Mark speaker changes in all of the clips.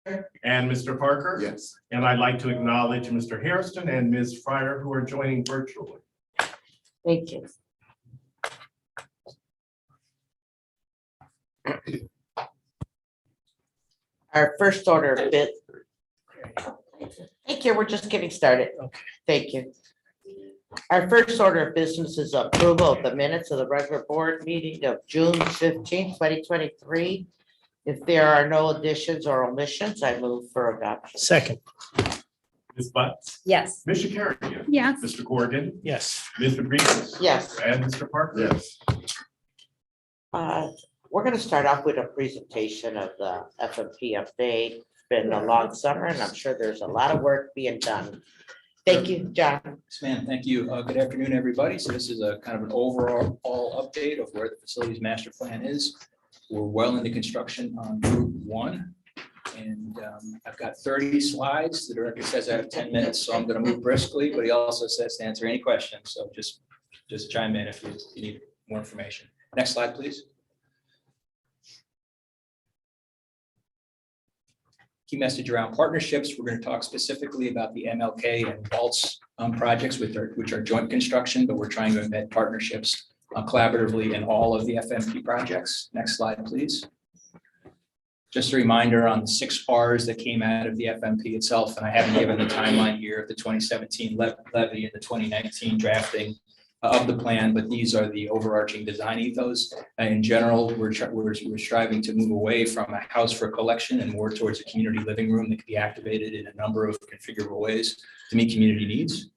Speaker 1: And Mr. Parker?
Speaker 2: Yes.
Speaker 1: And I'd like to acknowledge Mr. Hairston and Ms. Fryer who are joining virtually.
Speaker 3: Thank you. Our first order of bid. Thank you. We're just getting started.
Speaker 4: Okay.
Speaker 3: Thank you. Our first order of business is approval of the minutes of the regular board meeting of June 15, 2023. If there are no additions or omissions, I move for adoption.
Speaker 4: Second,
Speaker 1: Ms. Butts?
Speaker 5: Yes.
Speaker 1: Mr. Carrion?
Speaker 5: Yes.
Speaker 1: Mr. Corrigan?
Speaker 4: yes.
Speaker 1: Mr. Beatrice?
Speaker 3: Yes.
Speaker 1: And Mr. Parker?
Speaker 2: Yes.
Speaker 3: We're going to start off with a presentation of the FMP update. It's been a long summer and I'm sure there's a lot of work being done. Thank you, John.
Speaker 6: Yes, ma'am. Thank you. Good afternoon, everybody. So this is a kind of an overall update of where the facilities master plan is. We're well into construction on group 1. And I've got 30 slides. The director says I have 10 minutes, so I'm going to move briskly, but he also says to answer any questions. So just chime in if you need more information. Next slide, please. Key message around partnerships. We're going to talk specifically about the MLK and Waltz projects, which are joint construction, but we're trying to embed partnerships collaboratively in all of the FMP projects. Next slide, please. Just a reminder on the 6 Rs that came out of the FMP itself, and I haven't given the timeline here of the 2017 levy and the 2019 drafting of the plan, but these are the overarching design ethos. In general, we're striving to move away from a house for collection and more towards a community living room that can be activated in a number of configurable ways to meet community needs.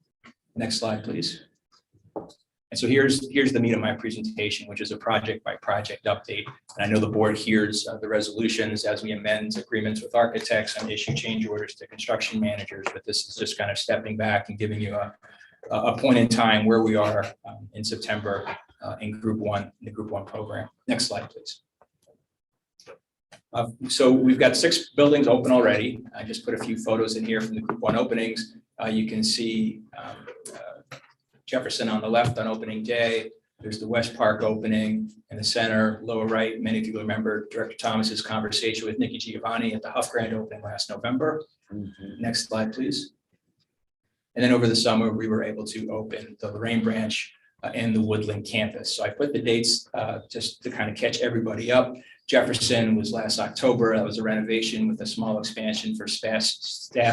Speaker 6: Next slide, please. And so here's the meat of my presentation, which is a project by project update. And I know the board hears the resolutions as we amend agreements with architects and issue change orders to construction managers, but this is just kind of stepping back and giving you a point in time where we are in September in Group 1, the Group 1 program. Next slide, please. So we've got 6 buildings open already. I just put a few photos in here from the Group 1 openings. You can see Jefferson on the left on opening day. There's the West Park opening in the center, lower right. Many of you remember Director Thomas's conversation with Nikki Giovanni at the Huff Grand opening last November. Next slide, please. And then over the summer, we were able to open the Lorraine branch and the Woodland campus. So I put the dates just to kind of catch everybody up. Jefferson was last October. That was a renovation with a small expansion for staff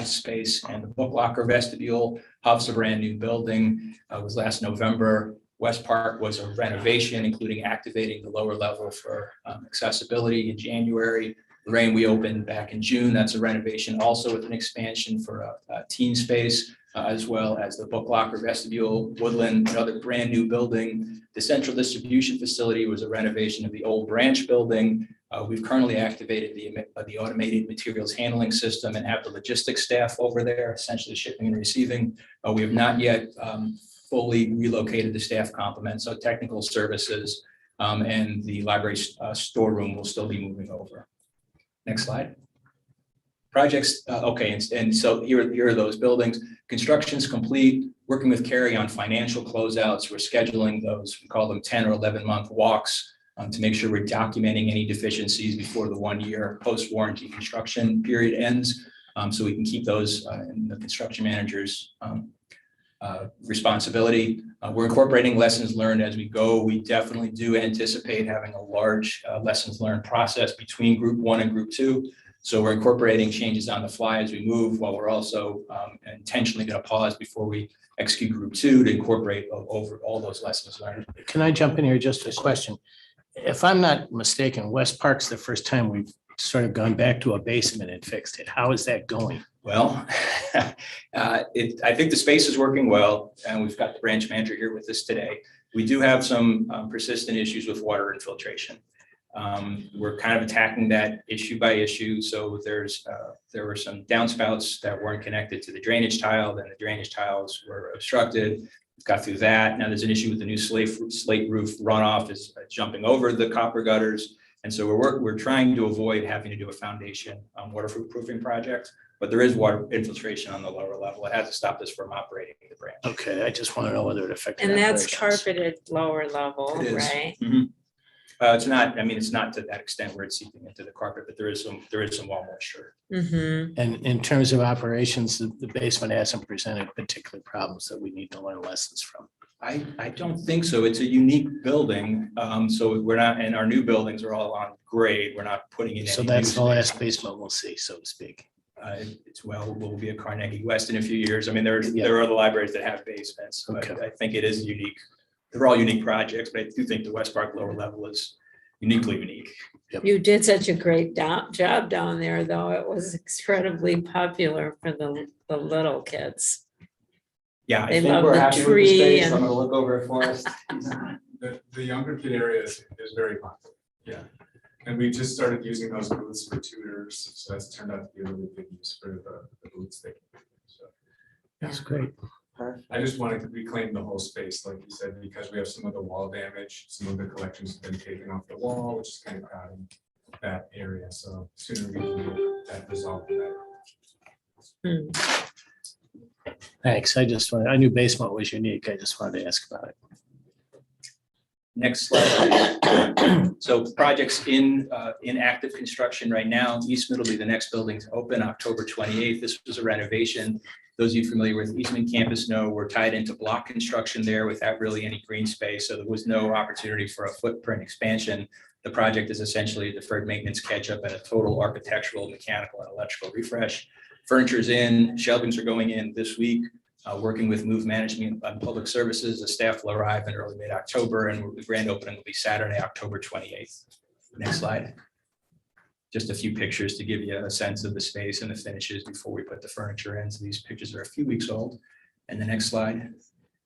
Speaker 6: space and the book locker vestibule. Huff's a brand new building. Was last November. West Park was a renovation, including activating the lower level for accessibility in January. Lorraine, we opened back in June. That's a renovation also with an expansion for a teen space, as well as the book locker vestibule. Woodland, another brand new building. The central distribution facility was a renovation of the old branch building. We've currently activated the automated materials handling system and have the logistics staff over there, essentially shipping and receiving. We have not yet fully relocated the staff complement, so technical services and the library storeroom will still be moving over. Next slide. Projects, okay, and so here are those buildings. Construction's complete, working with Carrion on financial closeouts. We're scheduling those, we call them 10 or 11 month walks to make sure we're documenting any deficiencies before the 1-year post-warranty construction period ends. So we can keep those in the construction manager's responsibility. We're incorporating lessons learned as we go. We definitely do anticipate having a large lessons learned process between Group 1 and Group 2. So we're incorporating changes on the fly as we move, while we're also intentionally going to pause before we execute Group 2 to incorporate over all those lessons learned.
Speaker 4: Can I jump in here? Just a question. If I'm not mistaken, West Park's the first time we've sort of gone back to a basement and fixed it. How is that going?
Speaker 6: Well, I think the space is working well, and we've got the branch manager here with us today. We do have some persistent issues with water infiltration. We're kind of attacking that issue by issue. So there were some downspouts that weren't connected to the drainage tile, then the drainage tiles were obstructed. Got through that. Now there's an issue with the new slate roof runoff is jumping over the copper gutters. And so we're trying to avoid having to do a foundation waterproofing project, but there is water infiltration on the lower level. It hasn't stopped us from operating the branch.
Speaker 4: Okay, I just want to know whether it affected.
Speaker 5: And that's
Speaker 4: operations.
Speaker 5: carpeted lower level,
Speaker 6: It is.
Speaker 5: right?
Speaker 6: Mhm. It's not, I mean, it's not to that extent where it's seeping into the carpet, but there is some wall moisture.
Speaker 2: Mhm.
Speaker 4: And in terms of operations, the basement hasn't presented particular problems that we need to learn lessons from.
Speaker 6: I don't think so. It's a unique building. So we're not, and our new buildings are all on grade. We're not putting in.
Speaker 4: So
Speaker 6: any
Speaker 4: that's
Speaker 6: new
Speaker 4: the last
Speaker 6: space.
Speaker 4: basement we'll see, so to speak.
Speaker 6: It's will be a Carnegie West in a few years. I mean, there
Speaker 4: Yeah.
Speaker 6: are other libraries that have basements, but
Speaker 4: Okay.
Speaker 6: I think it is unique. They're all unique projects, but I do think the West Park lower level is uniquely unique.
Speaker 2: You did such a great job down there, though. It was incredibly popular for the little kids.
Speaker 6: Yeah, I
Speaker 2: They
Speaker 6: think
Speaker 2: love
Speaker 6: we're
Speaker 2: the
Speaker 6: happy with the
Speaker 2: tree
Speaker 6: space.
Speaker 2: and-
Speaker 6: I'm gonna look over it for us.
Speaker 5: The younger kid area is very popular, yeah. And we just started using those booths for tutors, so that's turned out to be a really good use for the booths. So
Speaker 4: That's great.
Speaker 3: Perfect.
Speaker 5: I just wanted to reclaim the whole space, like you said, because we have some of the wall damage, some of the collections have been taken off the wall, which is kind of crowding that area, so sooner we can get that resolved, the better.
Speaker 2: Hmm.
Speaker 4: Thanks. I knew basement was unique. I just wanted to ask about it.
Speaker 6: Next slide. So projects in active construction right now. Eastman will be the next building to open October 28th. This was a renovation. Those of you familiar with Eastman Campus know we're tied into block construction there without really any green space. So there was no opportunity for a footprint expansion. The project is essentially a deferred maintenance catch-up and a total architectural, mechanical, and electrical refresh. Furniture's in, shelvings are going in this week. Working with Move Management and Public Services, the staff will arrive in early mid-October, and the grand opening will be Saturday, October 28th. Next slide. Just a few pictures to give you a sense of the space and the finishes before we put the furniture in. So these pictures are a few weeks old. And the next slide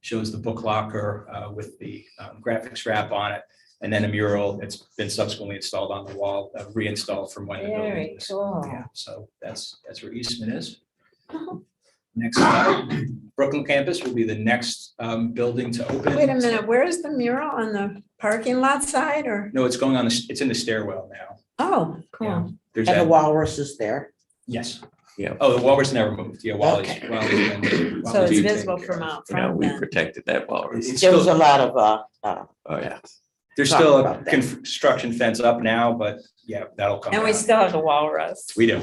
Speaker 6: shows the book locker with the graphics wrap on it. And then a mural. It's been subsequently installed on the wall, reinstalled from when the building
Speaker 2: Very
Speaker 6: was.
Speaker 2: cool.
Speaker 6: Yeah, so that's where Eastman is. Next slide. Brooklyn Campus will be the next building to open.
Speaker 2: Wait a minute, where's the mural on the parking lot side or?
Speaker 6: No, it's going on, it's in the stairwell now.
Speaker 2: Oh,
Speaker 6: Yeah.
Speaker 2: cool.
Speaker 6: There's
Speaker 3: And the
Speaker 6: that,
Speaker 3: walrus is there.
Speaker 6: yes.
Speaker 7: Yeah.
Speaker 6: Oh, the walrus never moved. Yeah, Wally's.
Speaker 3: Okay.
Speaker 2: So it's visible from out
Speaker 7: You know,
Speaker 2: front
Speaker 7: we
Speaker 2: then.
Speaker 7: protected that walrus.
Speaker 6: It's
Speaker 3: There was a
Speaker 6: still,
Speaker 3: lot of,
Speaker 7: Oh, yeah.
Speaker 6: there's
Speaker 3: talk
Speaker 6: still a
Speaker 3: about that.
Speaker 6: construction fence up now, but yeah, that'll come
Speaker 2: And we
Speaker 6: down.
Speaker 2: still have the walrus.
Speaker 6: We do.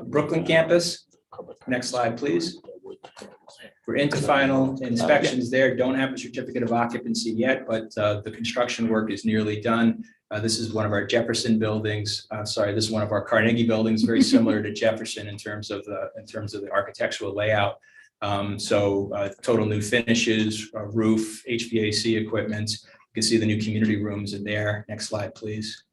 Speaker 6: Brooklyn Campus, next slide, please. We're into final inspections there. Don't have a certificate of occupancy yet, but the construction work is nearly done. This is one of our Jefferson buildings. This is one of our Carnegie buildings, very similar to Jefferson in terms of the architectural layout. Total new finishes, roof, HVAC equipment. You can see the new community rooms in there. Next slide, please.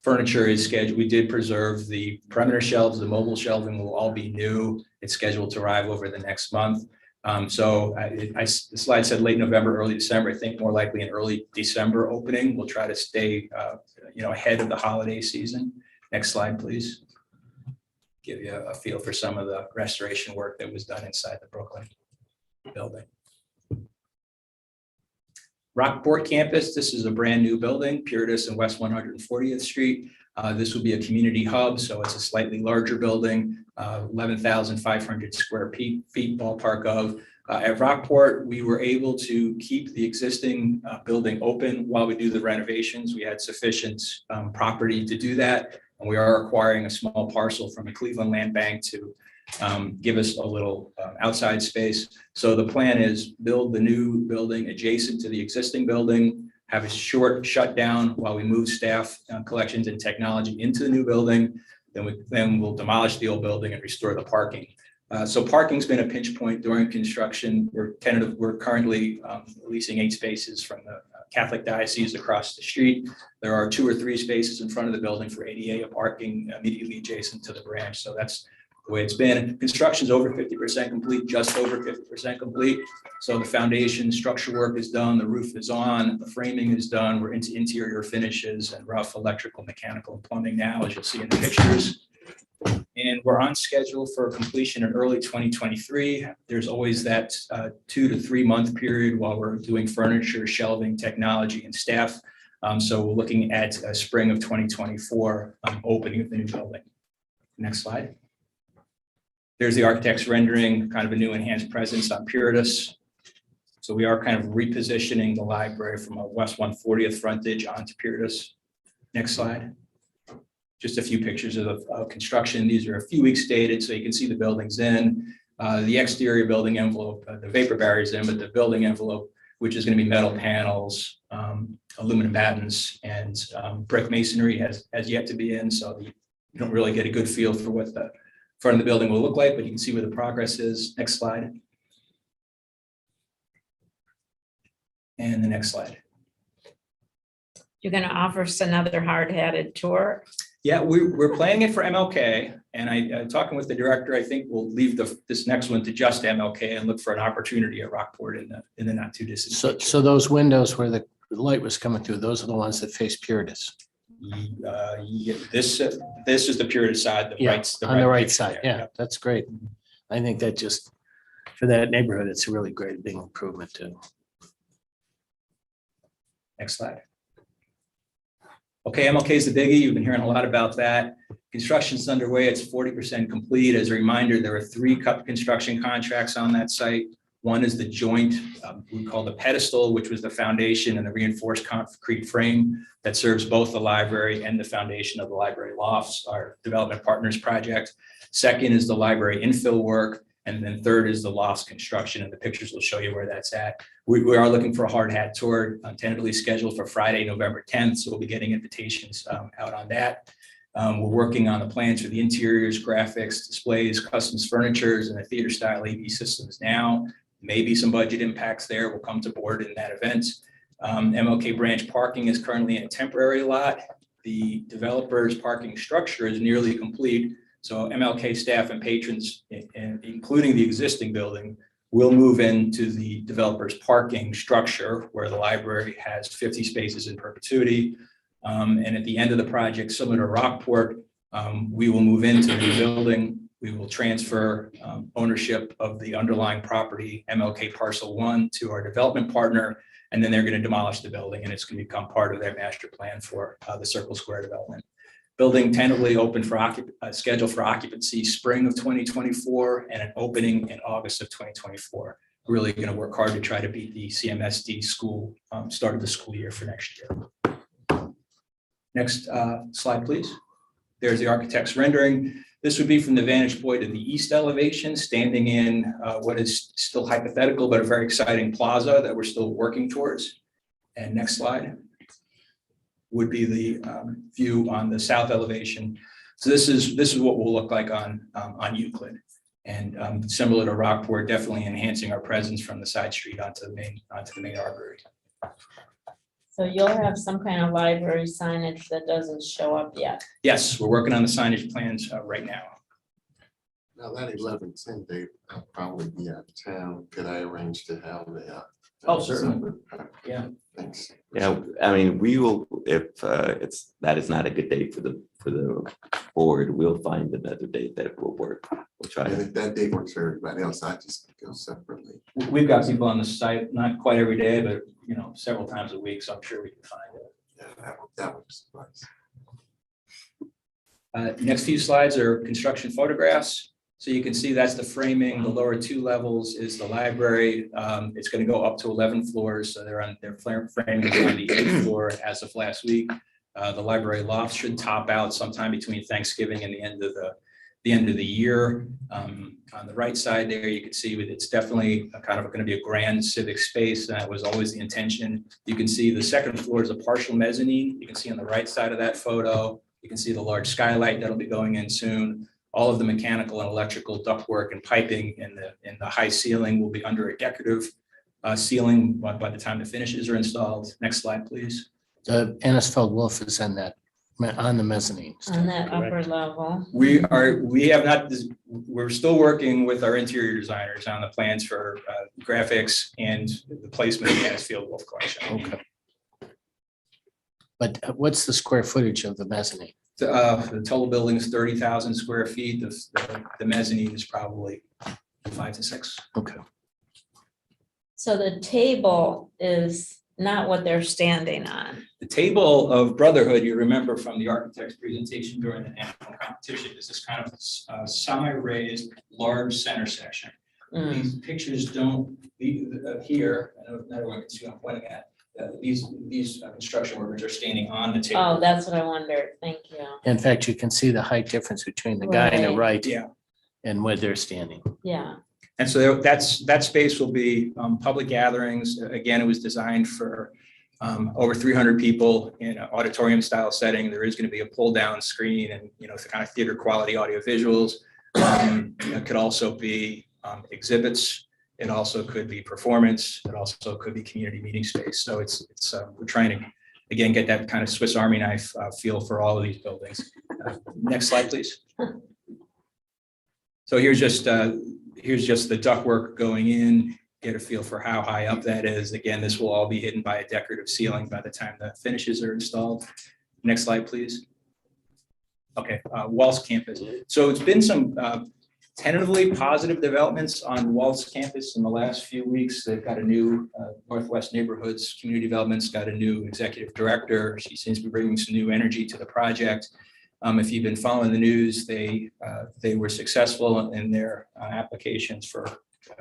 Speaker 6: Furniture is scheduled. We did preserve the perimeter shelves. The mobile shelving will all be new. It's scheduled to arrive over the next month. The slide said late November, early December. I think more likely an early December opening. We'll try to stay, ahead of the holiday season. Next slide, please. Give you a feel for some of the restoration work that was done inside the Brooklyn building. Rockport Campus, this is a brand new building, Puritas and West 140th Street. This will be a community hub, so it's a slightly larger building, 11,500 square feet ballpark of. At Rockport, we were able to keep the existing building open while we do the renovations. We had sufficient property to do that, and we are acquiring a small parcel from the Cleveland Land Bank to give us a little outside space. So the plan is build the new building adjacent to the existing building, have a short shutdown while we move staff, collections and technology into the new building. Then we'll demolish the old building and restore the parking. So parking's been a pinch point during construction. We're currently leasing 8 spaces from the Catholic Diocese across the street. There are 2 or 3 spaces in front of the building for ADA parking immediately adjacent to the branch. So that's the way it's been. Construction's over 50% complete, just over 50% complete. So the foundation structure work is done, the roof is on, the framing is done. We're into interior finishes and rough electrical, mechanical, and plumbing now, as you'll see in the pictures. And we're on schedule for completion in early 2023. There's always that 2 to 3 month period while we're doing furniture, shelving, technology, and staff. So we're looking at spring of 2024 opening of the new building. Next slide. There's the architect's rendering, kind of a new enhanced presence on Puritas. So we are kind of repositioning the library from a West 140th frontage onto Peerless. Next slide. Just a few pictures of construction. These are a few weeks dated, so you can see the buildings in. The exterior building envelope, the vapor barriers in, but the building envelope, which is going to be metal panels, aluminum battens, and brick masonry has yet to be in. So you don't really get a good feel for what the front of the building will look like, but you can see where the progress is. Next slide. And the next slide.
Speaker 2: You're gonna offer us another hard-hatted tour?
Speaker 6: Yeah, we're planning it for MLK, and I talking with the director, I think we'll leave this next one to just MLK and look for an opportunity at Rockport in the not too distant.
Speaker 4: So those windows where the light was coming through, those are the ones that face Puritas.
Speaker 6: Yeah, this is the Puritas side,
Speaker 4: Yeah, on the right
Speaker 6: picture
Speaker 4: side.
Speaker 6: there.
Speaker 4: Yeah, that's great. I think that just, for that neighborhood, it's a really great big improvement too.
Speaker 6: Next slide. Okay, MLK is the biggie. You've been hearing a lot about that. Construction's underway. It's 40% complete. As a reminder, there are 3 construction contracts on that site. One is the joint, we call the pedestal, which was the foundation and the reinforced concrete frame that serves both the library and the foundation of the library lofts, our development partners project. Second is the library infill work. And then third is the lofts construction, and the pictures will show you where that's at. We are looking for a hard hat tour, tentatively scheduled for Friday, November 10th. So we'll be getting invitations out on that. We're working on the plans for the interiors, graphics, displays, customs furnitures, and the theater style AV systems now. Maybe some budget impacts there will come to board in that event. MLK branch parking is currently in a temporary lot. The developer's parking structure is nearly complete. So MLK staff and patrons, including the existing building, will move into the developer's parking structure where the library has 50 spaces in perpetuity. And at the end of the project, similar to Rockport, we will move into the new building. We will transfer ownership of the underlying property, MLK Parcel 1, to our development partner, and then they're going to demolish the building, and it's going to become part of their master plan for the Circle Square development. Building tentatively open for scheduled for occupancy spring of 2024 and an opening in August of 2024. We're really going to work hard to try to beat the CMSD school start of the school year for next year. Next slide, please. There's the architect's rendering. This would be from the vantage point of the east elevation, standing in what is still hypothetical, but a very exciting plaza that we're still working towards. And next slide would be the view on the south elevation. So this is what we'll look like on Euclid, and similar to Rockport, definitely enhancing our presence from the side street onto the main artery.
Speaker 2: So you'll have some kind of library signage that doesn't show up yet.
Speaker 6: Yes, we're working on the signage plans right now.
Speaker 8: Now that 11/10 date, I'll probably be out of town. Could I arrange to have a?
Speaker 6: Oh, certainly. Yeah.
Speaker 8: Thanks.
Speaker 7: Yeah, I mean, we will, if that is not a good date for the board, we'll find another date that will work. We'll try
Speaker 8: And
Speaker 7: to.
Speaker 8: if that date works for everybody else, I just go separately.
Speaker 6: We've got people on the site, not quite every day, but several times a week, so I'm sure we can find it.
Speaker 8: Yeah, that would suffice.
Speaker 6: Next few slides are construction photographs. So you can see that's the framing. The lower 2 levels is the library. It's going to go up to 11 floors. So their framing is on the 8th floor as of last week. The library loft should top out sometime between Thanksgiving and the end of the year. On the right side there, you can see it's definitely kind of going to be a grand civic space. That was always the intention. You can see the 2nd floor is a partial mezzanine. You can see on the right side of that photo, you can see the large skylight that'll be going in soon. All of the mechanical and electrical ductwork and piping in the high ceiling will be under a decorative ceiling by the time the finishes are installed. Next slide, please.
Speaker 4: The Annisfeld Wolf is on the mezzanine.
Speaker 2: On that upper
Speaker 4: correct?
Speaker 2: level.
Speaker 6: We're still working with our interior designers on the plans for graphics and the placement of the Annisfeld Wolf collection.
Speaker 4: Okay. But what's the square footage of the mezzanine?
Speaker 6: The total building is 30,000 square feet. The mezzanine is probably 5 to 6.
Speaker 4: Okay.
Speaker 2: So the table is not what they're standing on.
Speaker 6: The table of brotherhood, you remember from the architect's presentation during the national competition, is this kind of semi-raised large center section. These pictures don't, here, I don't know if everyone can see what I'm pointing at. These construction workers are standing on the table.
Speaker 2: Oh, that's what I wondered. Thank you.
Speaker 4: In fact, you can see the height difference between the guy on the right
Speaker 6: Yeah.
Speaker 4: and where they're standing.
Speaker 2: Yeah.
Speaker 6: And so that space will be public gatherings. Again, it was designed for over 300 people in an auditorium style setting. There is going to be a pull down screen and, it's the kind of theater quality audio visuals. It could also be exhibits. It also could be performance. It also could be community meeting space. So it's we're trying to, again, get that kind of Swiss Army knife feel for all of these buildings. Next slide, please. So here's just the ductwork going in, get a feel for how high up that is. Again, this will all be hidden by a decorative ceiling by the time the finishes are installed. Next slide, please. Okay, Welsh Campus. So it's been some tentatively positive developments on Welsh Campus in the last few weeks. They've got a new Northwest Neighborhoods Community Development's got a new executive director. She seems to be bringing some new energy to the project. If you've been following the news, they were successful in their applications for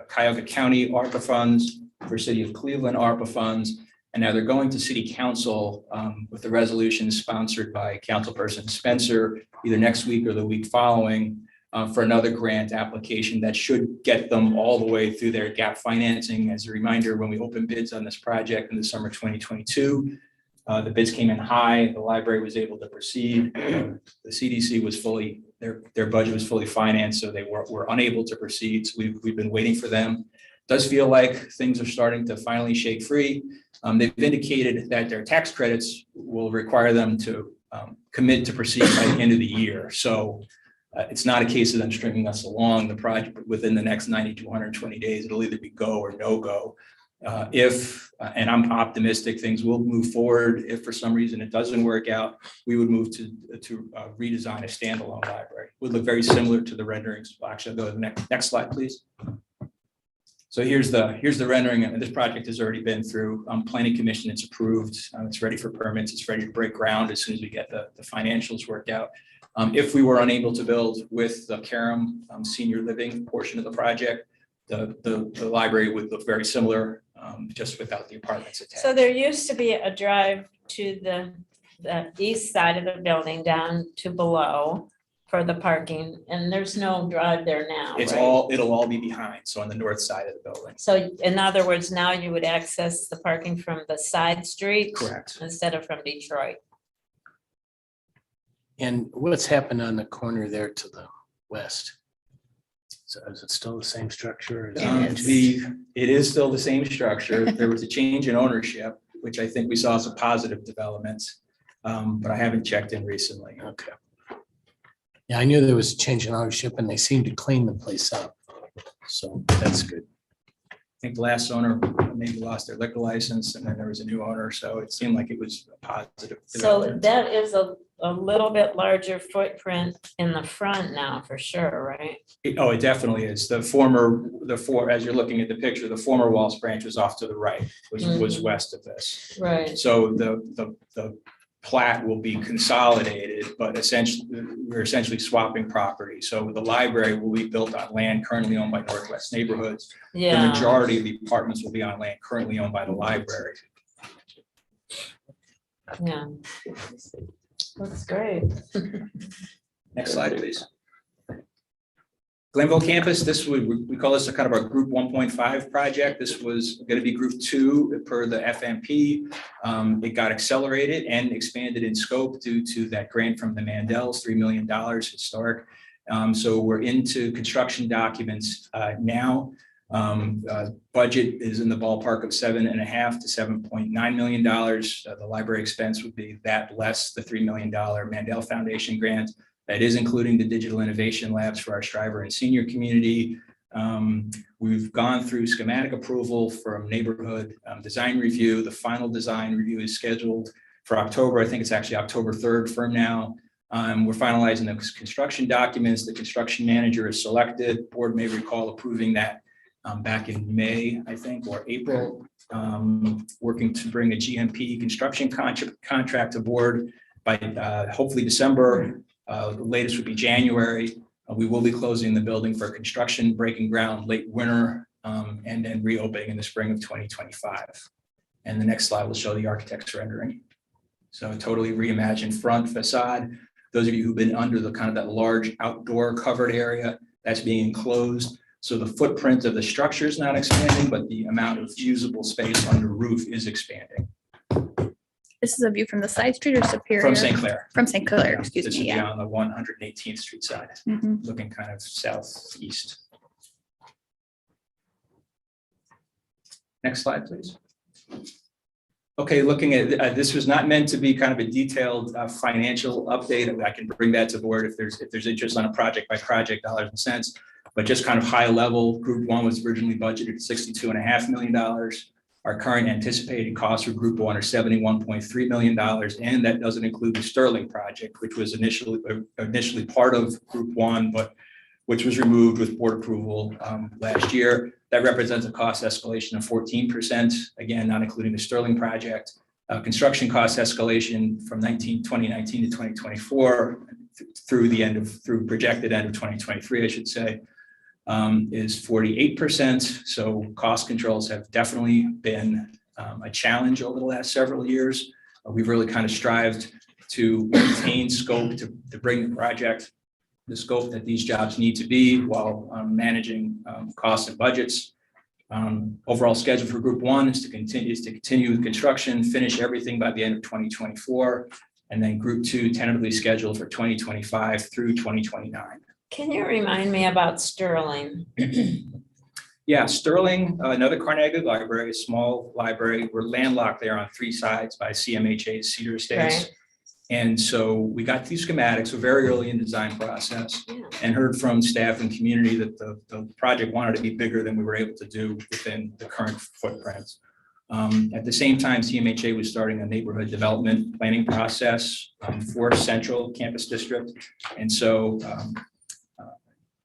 Speaker 6: Cuyahoga County ARPA funds, for City of Cleveland ARPA funds, and now they're going to City Council with the resolution sponsored by Councilperson Spencer either next week or the week following for another grant application that should get them all the way through their gap financing. As a reminder, when we opened bids on this project in the summer 2022, the bids came in high. The library was able to proceed. The CDC was their budget was fully financed, so they were unable to proceed. So we've been waiting for them. Does feel like things are starting to finally shake free. They've indicated that their tax credits will require them to commit to proceed by the end of the year. So it's not a case of them stringing us along the project within the next 90 to 120 days. It'll either be go or no go. And I'm optimistic things will move forward. If for some reason it doesn't work out, we would move to redesign a standalone library. Would look very similar to the renderings. Actually, I'll go to the next slide, please. So here's the rendering, and this project has already been through planning commission. It's approved. It's ready for permits. It's ready to break ground as soon as we get the financials worked out. If we were unable to build with the Carrion senior living portion of the project, the library would look very similar, just without the apartments attached.
Speaker 2: So there used to be a drive to the east side of the building down to below for the parking, and there's no drive there now,
Speaker 6: It's
Speaker 2: right?
Speaker 6: it'll all be behind, so on the north side of the building.
Speaker 2: So in other words, now you would access the parking from the side street
Speaker 6: Correct.
Speaker 2: instead of from Detroit.
Speaker 4: And what's happened on the corner there to the west? So is it still the same structure?
Speaker 6: It is still the same structure. There was a change in ownership, which I think we saw some positive developments, but I haven't checked in recently.
Speaker 4: Okay. Yeah, I knew there was a change in ownership and they seemed to clean the place up. So that's good.
Speaker 6: I think the last owner maybe lost their liquor license and then there was a new owner, so it seemed like it was a positive
Speaker 2: So
Speaker 6: development.
Speaker 2: that is a little bit larger footprint in the front now for sure, right?
Speaker 6: Oh, it definitely is. As you're looking at the picture, the former Walsh branch was off to the right, was west of this.
Speaker 2: Right.
Speaker 6: So the plat will be consolidated, but we're essentially swapping property. So the library will be built on land currently owned by Northwest Neighborhoods. The
Speaker 2: Yeah.
Speaker 6: majority of the apartments will be on land currently owned by the library.
Speaker 2: Yeah. That's great.
Speaker 6: Next slide, please. Glenville Campus, we call this a kind of our group 1.5 project. This was going to be group 2 per the FMP. It got accelerated and expanded in scope due to that grant from the Mandels, $3 million historic. So we're into construction documents now. Budget is in the ballpark of $7.5 to $7.9 million. The library expense would be that less the $3 million Mandel Foundation grant. That is including the digital innovation labs for our Striver and senior community. We've gone through schematic approval from neighborhood design review. The final design review is scheduled for October. I think it's actually October 3rd for now. We're finalizing the construction documents. The construction manager is selected. Board may recall approving that back in May, I think, or April. Working to bring a GMP construction contract to board by hopefully December. The latest would be January. We will be closing the building for construction, breaking ground late winter, and then reopening in the spring of 2025. And the next slide will show the architect's rendering. So totally reimagined front facade. Those of you who've been under the kind of that large outdoor covered area, that's being enclosed. So the footprint of the structure is not expanding, but the amount of usable space under roof is expanding.
Speaker 9: This is a view from the side street or Superior?
Speaker 6: From St. Clair.
Speaker 9: From St. Clair,
Speaker 6: Yeah,
Speaker 9: excuse
Speaker 6: this
Speaker 9: me,
Speaker 6: would be
Speaker 9: yeah.
Speaker 6: on the 118th Street side,
Speaker 9: Mhm.
Speaker 6: looking kind of southeast. Next slide, please. Okay, looking at, this was not meant to be kind of a detailed financial update. I can bring that to board if there's interest on a project by project dollars and cents, but just kind of high level. Group 1 was originally budgeted $62.5 million. Our current anticipated costs for Group 1 are $71.3 million, and that doesn't include the Sterling project, which was initially part of Group 1, but which was removed with board approval last year. That represents a cost escalation of 14%, again, not including the Sterling project. Construction cost escalation from 2019 to 2024 through projected end of 2023, I should say, is 48%. So cost controls have definitely been a challenge over the last several years. We've really kind of strived to maintain scope to bring the project the scope that these jobs need to be while managing costs and budgets. Overall schedule for Group 1 is to continue with construction, finish everything by the end of 2024, and then Group 2 tentatively scheduled for 2025 through 2029.
Speaker 2: Can you remind me about Sterling?
Speaker 6: Yeah, Sterling, another Carnegie library, a small library. We're landlocked there on 3 sides by CMHA's Cedar Estates.
Speaker 2: Right.
Speaker 6: And so we got these schematics, so very early in the design process,
Speaker 2: Yeah.
Speaker 6: and heard from staff and community that the project wanted to be bigger than we were able to do within the current footprint. At the same time, CMHA was starting a neighborhood development planning process for Central Campus District. And so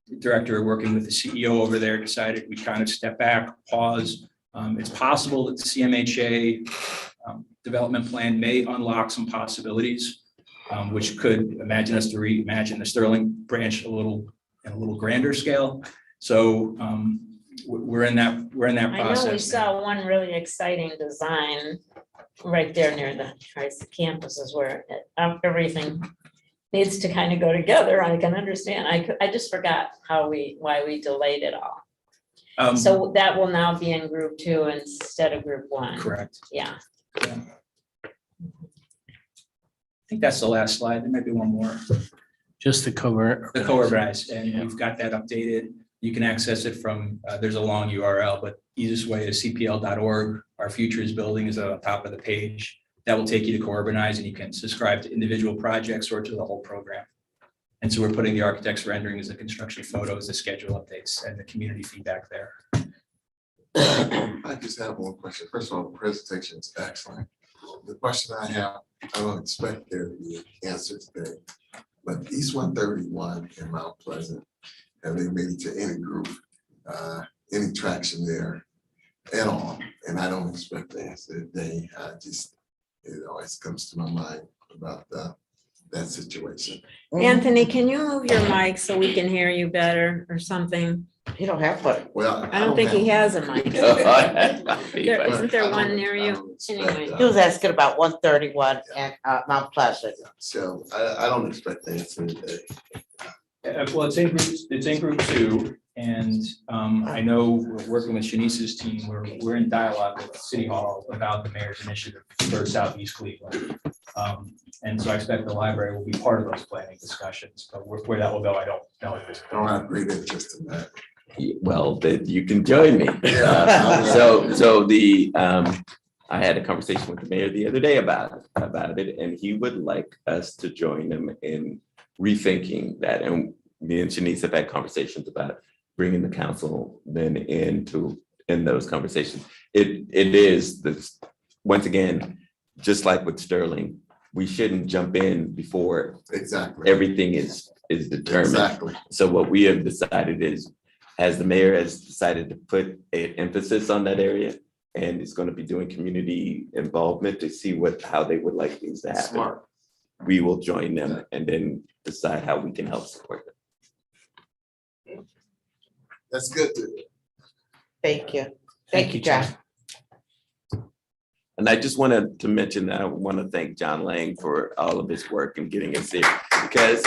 Speaker 6: the director working with the CEO over there decided we kind of step back, pause. It's possible that the CMHA development plan may unlock some possibilities, which could imagine us to reimagine the Sterling branch in a little grander scale. So we're in that process.
Speaker 2: I know we
Speaker 6: now.
Speaker 2: saw one really exciting design right there near the campus is where everything needs to kind of go together. I can understand. I just forgot why we delayed it all. So that will now be in Group 2 instead of Group 1.
Speaker 6: Correct.
Speaker 2: Yeah.
Speaker 6: Yeah. I think that's the last slide. There might be one more.
Speaker 4: Just the cover.
Speaker 6: The co-organized, and
Speaker 4: Yeah.
Speaker 6: we've got that updated. You can access it from, there's a long URL, but easiest way is cpl.org. Our futures building is at the top of the page. That will take you to co-urbanize, and you can subscribe to individual projects or to the whole program. And so we're putting the architect's renderings, the construction photos, the schedule updates, and the community feedback there.
Speaker 8: I just have one question. First of all, the presentation is excellent. The question I have, I don't expect there to be an answer today, but East 131 in Mount Pleasant, have they made it to any group, any traction there at all? And I don't expect the answer today. I just, it always comes to my mind about that situation.
Speaker 2: Anthony, can you move your mic so we can hear you better or something?
Speaker 3: You don't have one.
Speaker 8: Well,
Speaker 2: I don't think he has a mic. There-
Speaker 8: But
Speaker 2: Isn't there
Speaker 8: I
Speaker 2: one
Speaker 8: don't-
Speaker 2: near
Speaker 8: I
Speaker 2: you?
Speaker 8: don't expect,
Speaker 2: Anyway.
Speaker 3: He was asking about 131 and Mount Pleasant.
Speaker 8: So I don't expect the answer today.
Speaker 6: Well, it's in group 2, and I know we're working with Shanice's team. We're in dialogue with City Hall about the mayor's initiative for Southeast Cleveland. And so I expect the library will be part of those planning discussions, but where that will go, I don't know at this
Speaker 8: I don't
Speaker 6: point.
Speaker 8: have great interest in that.
Speaker 7: Well, then you can join me.
Speaker 8: Yeah.
Speaker 7: So I had a conversation with the mayor the other day about it, and he would like us to join him in rethinking that. And me and Shanice have had conversations about bringing the council then in those conversations. It is this, once again, just like with Sterling, we shouldn't jump in before
Speaker 8: Exactly.
Speaker 7: everything is determined.
Speaker 8: Exactly.
Speaker 7: So what we have decided is, as the mayor has decided to put an emphasis on that area, and is going to be doing community involvement to see how they would like things to happen.
Speaker 8: Smart.
Speaker 7: We will join them and then decide how we can help support them.
Speaker 8: That's good to.
Speaker 3: Thank you. Thank you, John.
Speaker 7: And I just wanted to mention that I want to thank John Lang for all of his work in getting us here because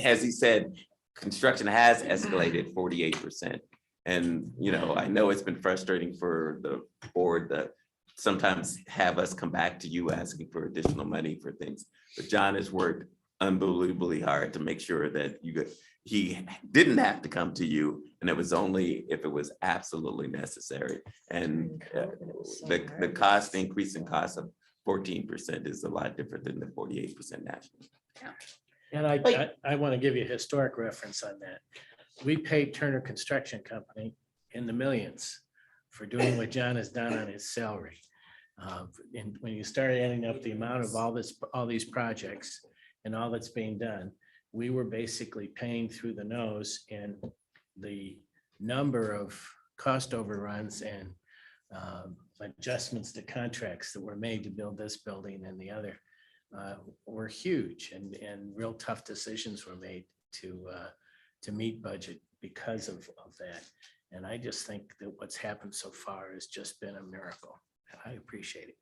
Speaker 7: as he said, construction has escalated 48%. And, you know, I know it's been frustrating for the board to sometimes have us come back to you asking for additional money for things. But John has worked unbelievably hard to make sure that he didn't have to come to you, and it was only if it was absolutely necessary. And the cost increase in cost of 14% is a lot different than the 48% national.
Speaker 4: And I want to give you a historic reference on that. We paid Turner Construction Company in the millions for doing what John has done on his salary. And when you start adding up the amount of all these projects and all that's being done, we were basically paying through the nose, and the number of cost overruns and adjustments to contracts that were made to build this building and the other were huge, and real tough decisions were made to meet budget because of that. And I just think that what's happened so far has just been a miracle. I appreciate it.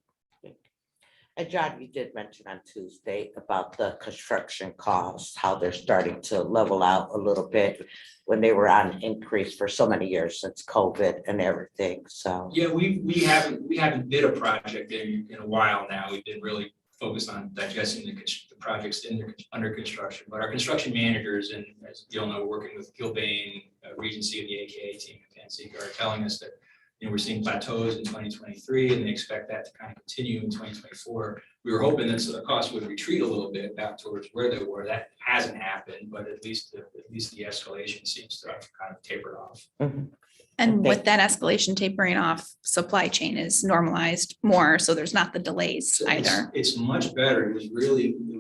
Speaker 3: And John, you did mention on Tuesday about the construction costs, how they're starting to level out a little bit when they were on increase for so many years since COVID and everything. So
Speaker 6: Yeah, we haven't bid a project in a while now. We've been really focused on digesting the projects under construction. But our construction managers, and as you all know, working with Gilbane, Regency, and the AKA team at Panseca, are telling us that we're seeing plateaus in 2023, and they expect that to kind of continue in 2024. We were hoping that the costs would retreat a little bit back towards where they were. That hasn't happened, but at least the escalation seems to have kind of tapered off.
Speaker 9: And with that escalation tapering off, supply chain is normalized more, so there's not the delays
Speaker 6: So
Speaker 9: either.
Speaker 6: It's much better. It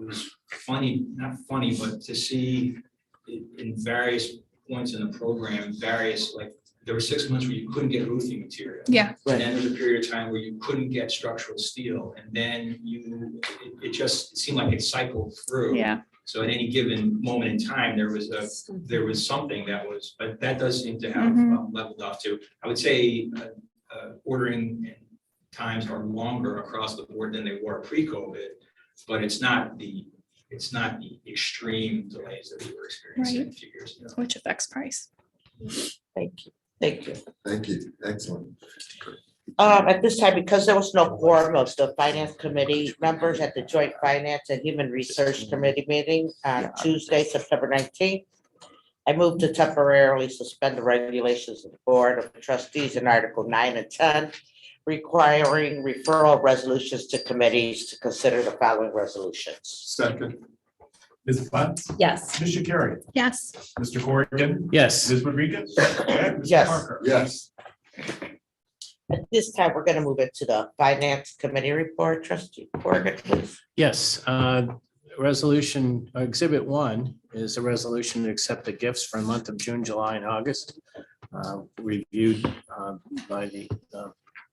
Speaker 6: was funny, not funny, but to see in various points in the program, there were 6 months where you couldn't get roofing material.
Speaker 9: Yeah.
Speaker 6: And then there was a period of time where you couldn't get structural steel, and then it seemed like it cycled through.
Speaker 9: Yeah.
Speaker 6: So at any given moment in time, there was something that was, but that does seem to have leveled off too. I would say ordering times are longer across the board than they were pre-COVID, but it's not the extreme delays that we were experiencing a few years ago.
Speaker 9: Which affects price.
Speaker 3: thank you. Thank you.
Speaker 8: Thank you. Excellent.
Speaker 3: At this time, because there was no quorum of the finance committee members at the joint finance and human research committee meeting on Tuesday, September 19th, I move to temporarily suspend the regulations of the Board of Trustees in Article 9 and 10, requiring referral resolutions to committees to consider the following resolutions.
Speaker 8: Second.
Speaker 1: Ms. Butts,
Speaker 2: Yes.
Speaker 1: Ms. Carrion,
Speaker 9: Yes.
Speaker 1: Mr. Corrigan,
Speaker 4: Yes.
Speaker 1: Ms. Rodriguez, and Mr.
Speaker 3: Yes.
Speaker 1: Parker.
Speaker 8: Yes.
Speaker 3: At this time, we're going to move into the finance committee report. Trustee Corrigan, please.
Speaker 4: Yes, resolution, Exhibit 1 is a resolution to accept the gifts for the month of June, July, and August, reviewed by the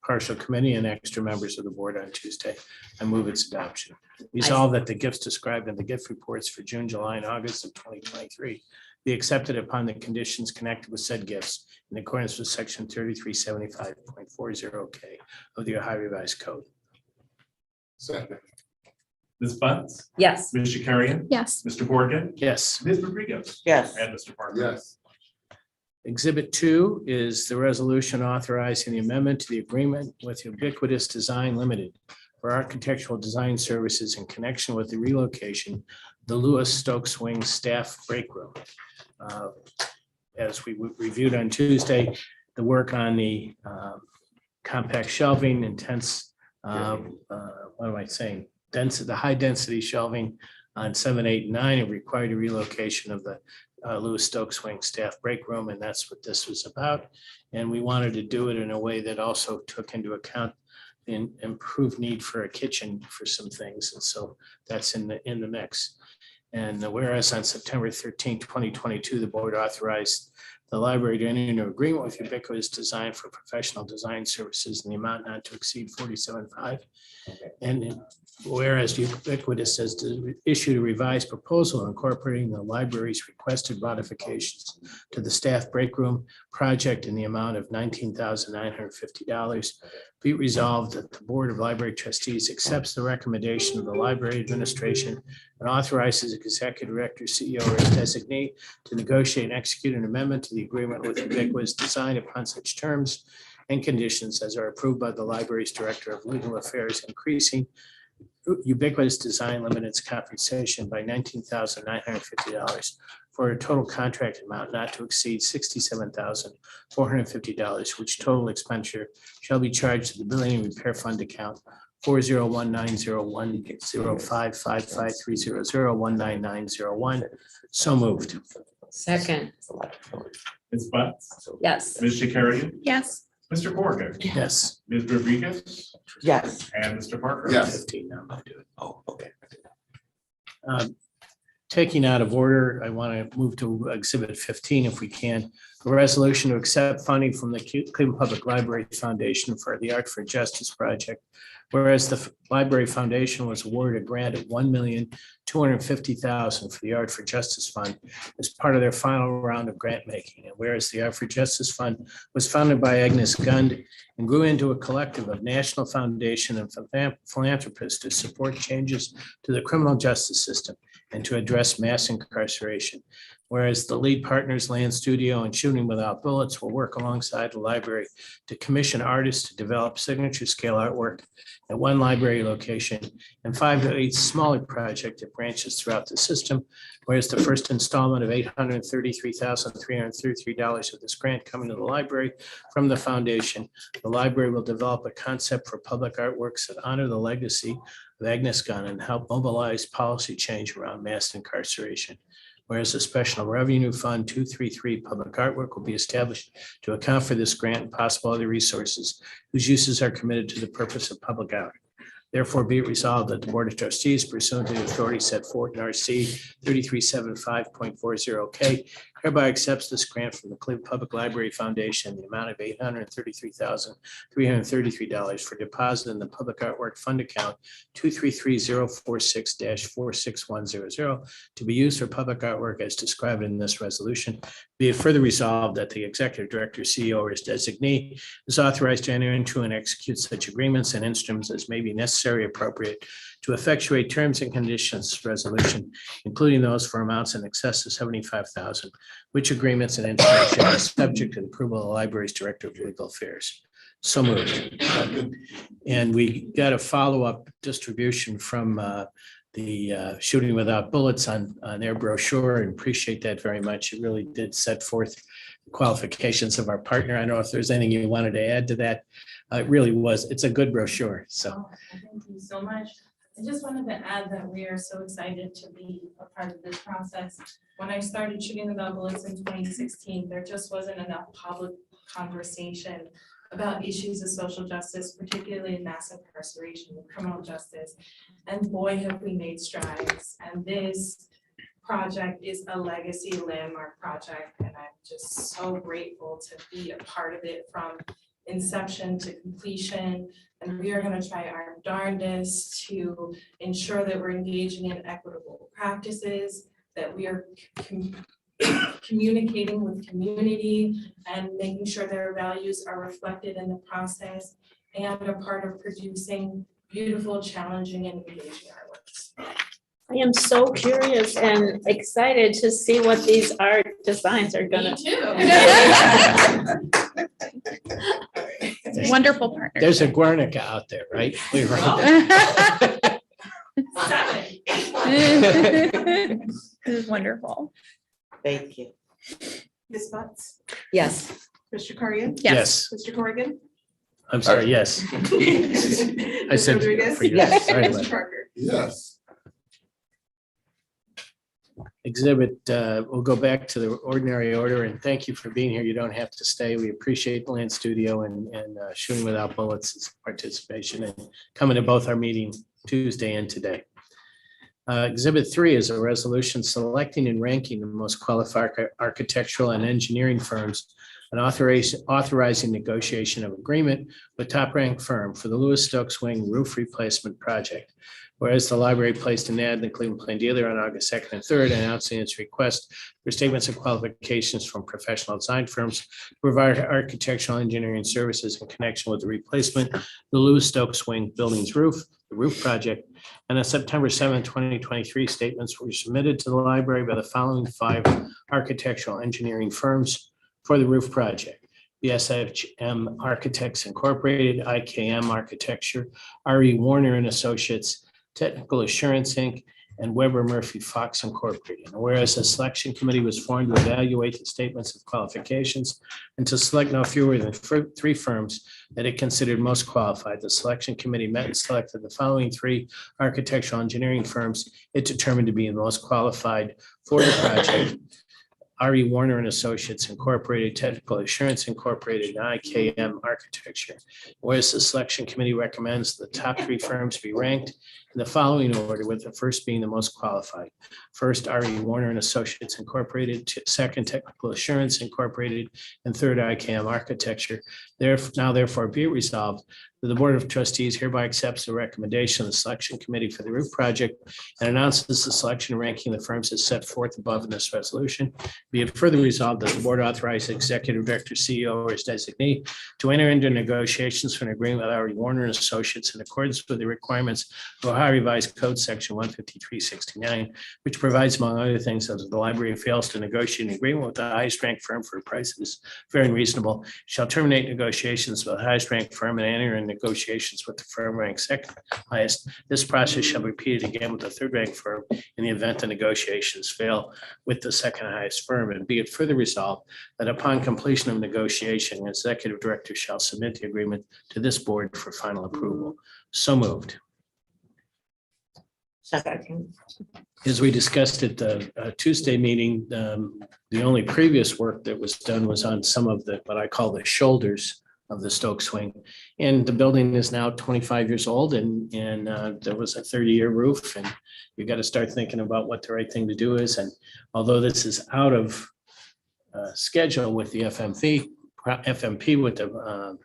Speaker 4: partial committee and extra members of the board on Tuesday. I move its adoption. Resolved that the gifts described in the gift reports for June, July, and August of 2023 be accepted upon the conditions connected with said gifts in accordance with section 3375.40K of the Ohio Revised Code.
Speaker 8: Second.
Speaker 1: Ms. Butts,
Speaker 2: Yes.
Speaker 1: Ms. Carrion,
Speaker 9: Yes.
Speaker 1: Mr. Corrigan,
Speaker 4: Yes.
Speaker 1: Ms. Rodriguez,
Speaker 3: Yes.
Speaker 1: and Mr. Parker.
Speaker 8: Yes.
Speaker 4: Exhibit 2 is the resolution authorizing the amendment to the agreement with Ubiquitous Design Limited for architectural design services in connection with the relocation of the Lewis Stokes Wing Staff Break Room. As we reviewed on Tuesday, the work on the compact shelving, intense, what am I saying? The high density shelving on 7, 8, and 9 required a relocation of the Lewis Stokes Wing Staff Break Room, and that's what this was about. And we wanted to do it in a way that also took into account the improved need for a kitchen for some things, and so that's in the mix. And whereas on September 13, 2022, the board authorized the library to enter into agreement with Ubiquitous Design for professional design services in the amount not to exceed $47,500 And whereas Ubiquitous has issued a revised proposal incorporating the library's requested modifications to the staff break room project in the amount of $19,950. Be it resolved that the Board of Library Trustees accepts the recommendation of the library administration and authorizes Executive Director, CEO, or his designee to negotiate and execute an amendment to the agreement with Ubiquitous Design upon such terms and conditions as are approved by the library's Director of Legal Affairs, increasing Ubiquitous Design Limited's compensation by $19,950 for a total contract amount not to exceed $67,450, which total expenditure shall be charged to the Building and Repair Fund account 4019010555300199901. So moved.
Speaker 2: Second,
Speaker 1: Ms. Butts,
Speaker 2: yes.
Speaker 1: Ms. Carrion,
Speaker 9: Yes.
Speaker 1: Mr. Corrigan,
Speaker 4: Yes.
Speaker 1: Ms. Rodriguez,
Speaker 3: Yes.
Speaker 1: and Mr. Parker.
Speaker 8: Yes.
Speaker 4: 15 now, I'll do it.
Speaker 7: Oh, okay.
Speaker 4: Taking out of order, I want to move to Exhibit 15 if we can. A resolution to accept funding from the Cleveland Public Library Foundation for the Art for Justice project. Whereas the Library Foundation was awarded a grant of $1,250,000 for the Art for Justice Fund as part of their final round of grant making. And whereas the Art for Justice Fund was founded by Agnes Gund and grew into a collective of national foundation and philanthropists to support changes to the criminal justice system and to address mass incarceration. Whereas the lead partners, Land Studio and Shooting Without Bullets, will work alongside the library to commission artists to develop signature scale artwork at one library location and 5 to 8 smaller projects at branches throughout the system. Whereas the first installment of $833,333 of this grant coming to the library from the foundation, the library will develop a concept for public artworks that honor the legacy of Agnes Gunn and help mobilize policy change around mass incarceration. Whereas a special revenue fund 233 public artwork will be established to account for this grant and possible other resources whose uses are committed to the purpose of public art. Therefore, be it resolved that the Board of Trustees pursuant to the authority set forth in RC 3375.40K hereby accepts this grant from the Cleveland Public Library Foundation in the amount of $833,333 for deposit in the Public Artwork Fund account 233046-46100 to be used for public artwork as described in this resolution. Be it further resolved that the Executive Director, CEO, or his designee is authorized to enter into and execute such agreements and instruments as may be necessary, appropriate to effectuate terms and conditions resolution, including those for amounts in excess of $75,000, which agreements and information are subject to the approval of the library's Director of Legal Affairs. So moved. And we got a follow-up distribution from the Shooting Without Bullets on their brochure, and appreciate that very much. It really did set forth the qualifications of our partner. I don't know if there's anything you wanted to add to that. It really was. It's a good brochure. So
Speaker 10: Thank you so much. I just wanted to add that we are so excited to be a part of this process. When I started Shooting Without Bullets in 2016, there just wasn't enough public conversation about issues of social justice, particularly in mass incarceration and criminal justice. And boy, have we made strides. And this project is a legacy landmark project. And I'm just so grateful to be a part of it from inception to completion. And we are going to try our darndest to ensure that we're engaging in equitable practices, that we are communicating with community and making sure their values are reflected in the process and a part of producing beautiful, challenging, and engaging artworks.
Speaker 2: I am so curious and excited to see what these art designs are gonna.
Speaker 10: Me too.
Speaker 9: Wonderful partner.
Speaker 4: there's a Guernica out there, right? We were out there.
Speaker 9: This is wonderful.
Speaker 3: Thank you.
Speaker 11: Ms. Butts,
Speaker 2: Yes.
Speaker 11: Mr. Carrion,
Speaker 4: Yes,
Speaker 11: Mr. Corrigan.
Speaker 4: I'm sorry, yes. I
Speaker 11: Ms.
Speaker 4: said.
Speaker 11: Rodriguez?
Speaker 4: for you.
Speaker 3: Yes.
Speaker 4: Sorry about
Speaker 11: Mr.
Speaker 4: that.
Speaker 11: Parker.
Speaker 8: Yes.
Speaker 4: Exhibit, we'll go back to the ordinary order, and thank you for being here. You don't have to stay. We appreciate the Land Studio and Shooting Without Bullets' participation and coming to both our meetings Tuesday and today. Exhibit 3 is a resolution selecting and ranking the most qualified architectural and engineering firms and authorizing negotiation of agreement with top-ranked firm for the Lewis Stokes Wing roof replacement project. Whereas the library placed an ad in the Cleveland Plain Dealer on August 2nd and 3rd announcing its request for statements of qualifications from professional design firms to provide architectural engineering services in connection with the replacement of the Lewis Stokes Wing building's roof, the roof project. And on September 7, 2023, statements were submitted to the library by the following 5 architectural engineering firms for the roof project: BSHM Architects Incorporated, IKM Architecture, RE Warner and Associates, Technical Assurance Inc., and Weber Murphy Fox Incorporated. And whereas a selection committee was formed to evaluate the statements of qualifications and to select no fewer than 3 firms that it considered most qualified, the selection committee met and selected the following 3 architectural engineering firms it determined to be the most qualified for the project: RE Warner and Associates Incorporated, Technical Assurance Incorporated, and IKM Architecture. Whereas the selection committee recommends the top 3 firms be ranked in the following order, with the first being the most qualified. First, RE Warner and Associates Incorporated, second, Technical Assurance Incorporated, and third, IKM Architecture. Therefore be it resolved that the Board of Trustees hereby accepts the recommendation of the selection committee for the roof project and announces the selection and ranking of the firms as set forth above in this resolution. Be it further resolved that the board authorize the executive director, CEO, or his designee to enter into negotiations for an agreement with RE Warner and Associates in accordance with the requirements of Ohio Revised Code Section 15369, which provides, among other things, that if the library fails to negotiate an agreement with the highest ranked firm for a price that is fair and reasonable, shall terminate negotiations with the highest ranked firm and enter in negotiations with the firm ranked second highest. This process shall be repeated again with the third ranked firm in the event the negotiations fail with the second highest firm. And be it further resolved that upon completion of negotiation, the executive director shall submit the agreement to this board for final approval. So moved.
Speaker 2: Second.
Speaker 4: As we discussed at the Tuesday meeting, the only previous work that was done was on some of the, what I call the shoulders of the Stokes Wing. And the building is now 25 years old and there was a 30-year roof, and you got to start thinking about what the right thing to do is. And although this is out of schedule with the FMP with the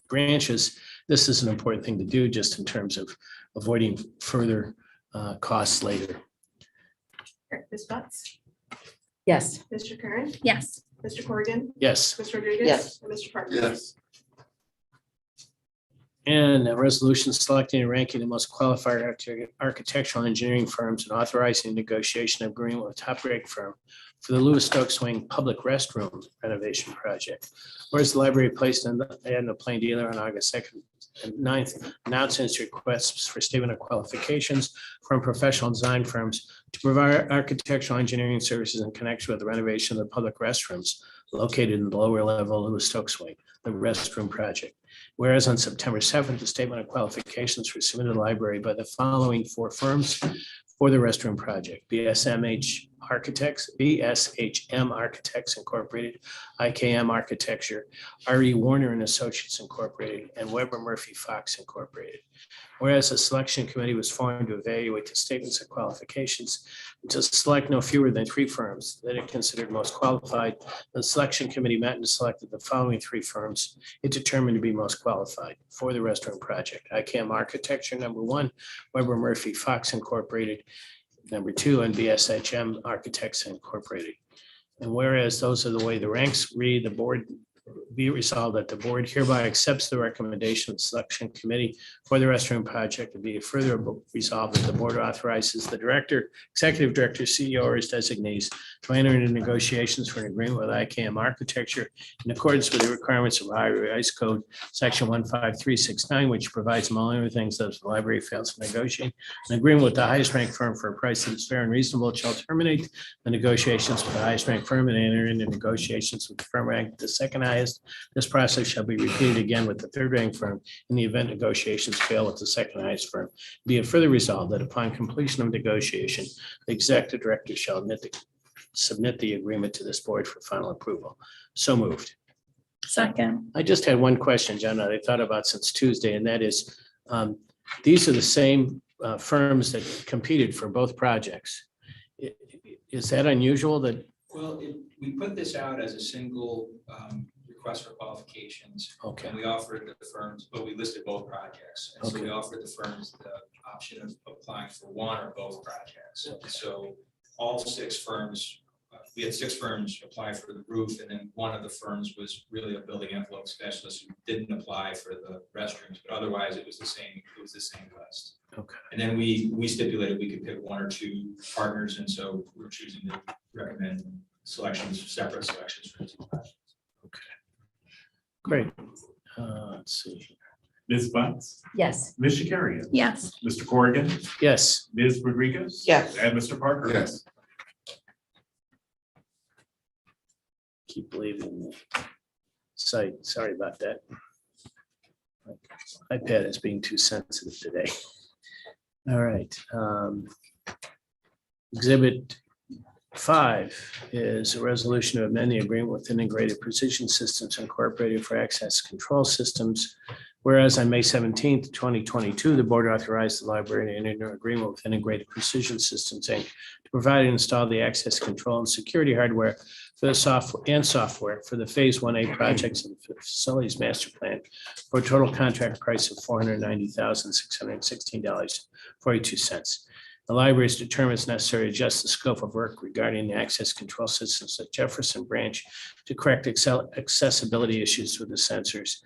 Speaker 4: branches, this is an important thing to do just in terms of avoiding further costs later.
Speaker 11: Ms. Butts?
Speaker 2: Yes.
Speaker 11: Mr. Curran?
Speaker 9: Yes.
Speaker 11: Mr. Corrigan?
Speaker 4: Yes.
Speaker 11: Ms. Rodriguez?
Speaker 3: Yes.
Speaker 11: And Mr. Parker?
Speaker 8: Yes.
Speaker 4: And a resolution selecting and ranking the most qualified architectural engineering firms and authorizing negotiation of agreement with top ranked firm for the Lewis Stokes Wing public restroom renovation project. Whereas the library placed in the Plain Dealer on August 2nd and 9th, announcing its requests for statement of qualifications from professional design firms to provide architectural engineering services in connection with the renovation of the public restrooms located in the lower level of the Stokes Wing, the restroom project. Whereas on September 7th, the statement of qualifications were submitted to the library by the following 4 firms for the restroom project: BSHM Architects Incorporated, IKM Architecture, RE Warner and Associates Incorporated, and Weber Murphy Fox Incorporated. Whereas a selection committee was formed to evaluate the statements of qualifications and to select no fewer than 3 firms that it considered most qualified, the selection committee met and selected the following 3 firms it determined to be most qualified for the restroom project: IKM Architecture, number 1, Weber Murphy Fox Incorporated, number 2, and BSHM Architects Incorporated. And whereas those are the way the ranks read, the board be resolved that the board hereby accepts the recommendation of the selection committee for the restroom project, and be further resolved that the board authorizes the director, executive director, CEO, or his designees to enter into negotiations for an agreement with IKM Architecture in accordance with the requirements of Ohio Revised Code Section 15369, which provides, among other things, that if the library fails to negotiate an agreement with the highest ranked firm for a price that is fair and reasonable, it shall terminate the negotiations with the highest ranked firm and enter into negotiations with the firm ranked the second highest. This process shall be repeated again with the third ranked firm in the event negotiations fail with the second highest firm. Be it further resolved that upon completion of negotiation, the executive director shall submit the agreement to this board for final approval. So moved.
Speaker 9: Second.
Speaker 4: I just had one question, John, that I thought about since Tuesday, and that is, these are the same firms that competed for both projects. Is that unusual that
Speaker 6: Well, we put this out as a single request for qualifications.
Speaker 4: Okay,
Speaker 6: And we offered the firms, but we listed both projects. And so we offered the firms the option of applying for one or both projects. So all 6 firms, we had 6 firms apply for the roof, and then one of the firms was really a building envelope specialist who didn't apply for the restrooms, but otherwise it was the same list.
Speaker 4: okay.
Speaker 6: And then we stipulated we could pick 1 or 2 partners, and so we're choosing to recommend separate selections for the 2 projects.
Speaker 4: Great. Let's see.
Speaker 1: Ms. Butts,
Speaker 2: Yes.
Speaker 1: Ms. Shakarian,
Speaker 9: Yes.
Speaker 1: Mr. Corrigan,
Speaker 4: Yes,
Speaker 1: Ms. Rodriguez.
Speaker 3: Yes.
Speaker 1: And Mr. Parker.
Speaker 8: Yes.
Speaker 4: keep leaving the site. Sorry about that. My iPad is being too sensitive today. All right. Exhibit 5 is a resolution to amend the agreement with Integrated Precision Systems Incorporated for access control systems. Whereas on May 17th, 2022, the board authorized the library to enter into an agreement with Integrated Precision Systems Inc. to provide and install the access control and security hardware for the software for the Phase 1A projects of the facilities master plan for a total contract price of $490,616.42. The library has determined it's necessary to adjust the scope of work regarding the access control systems at Jefferson Branch to correct accessibility issues with the sensors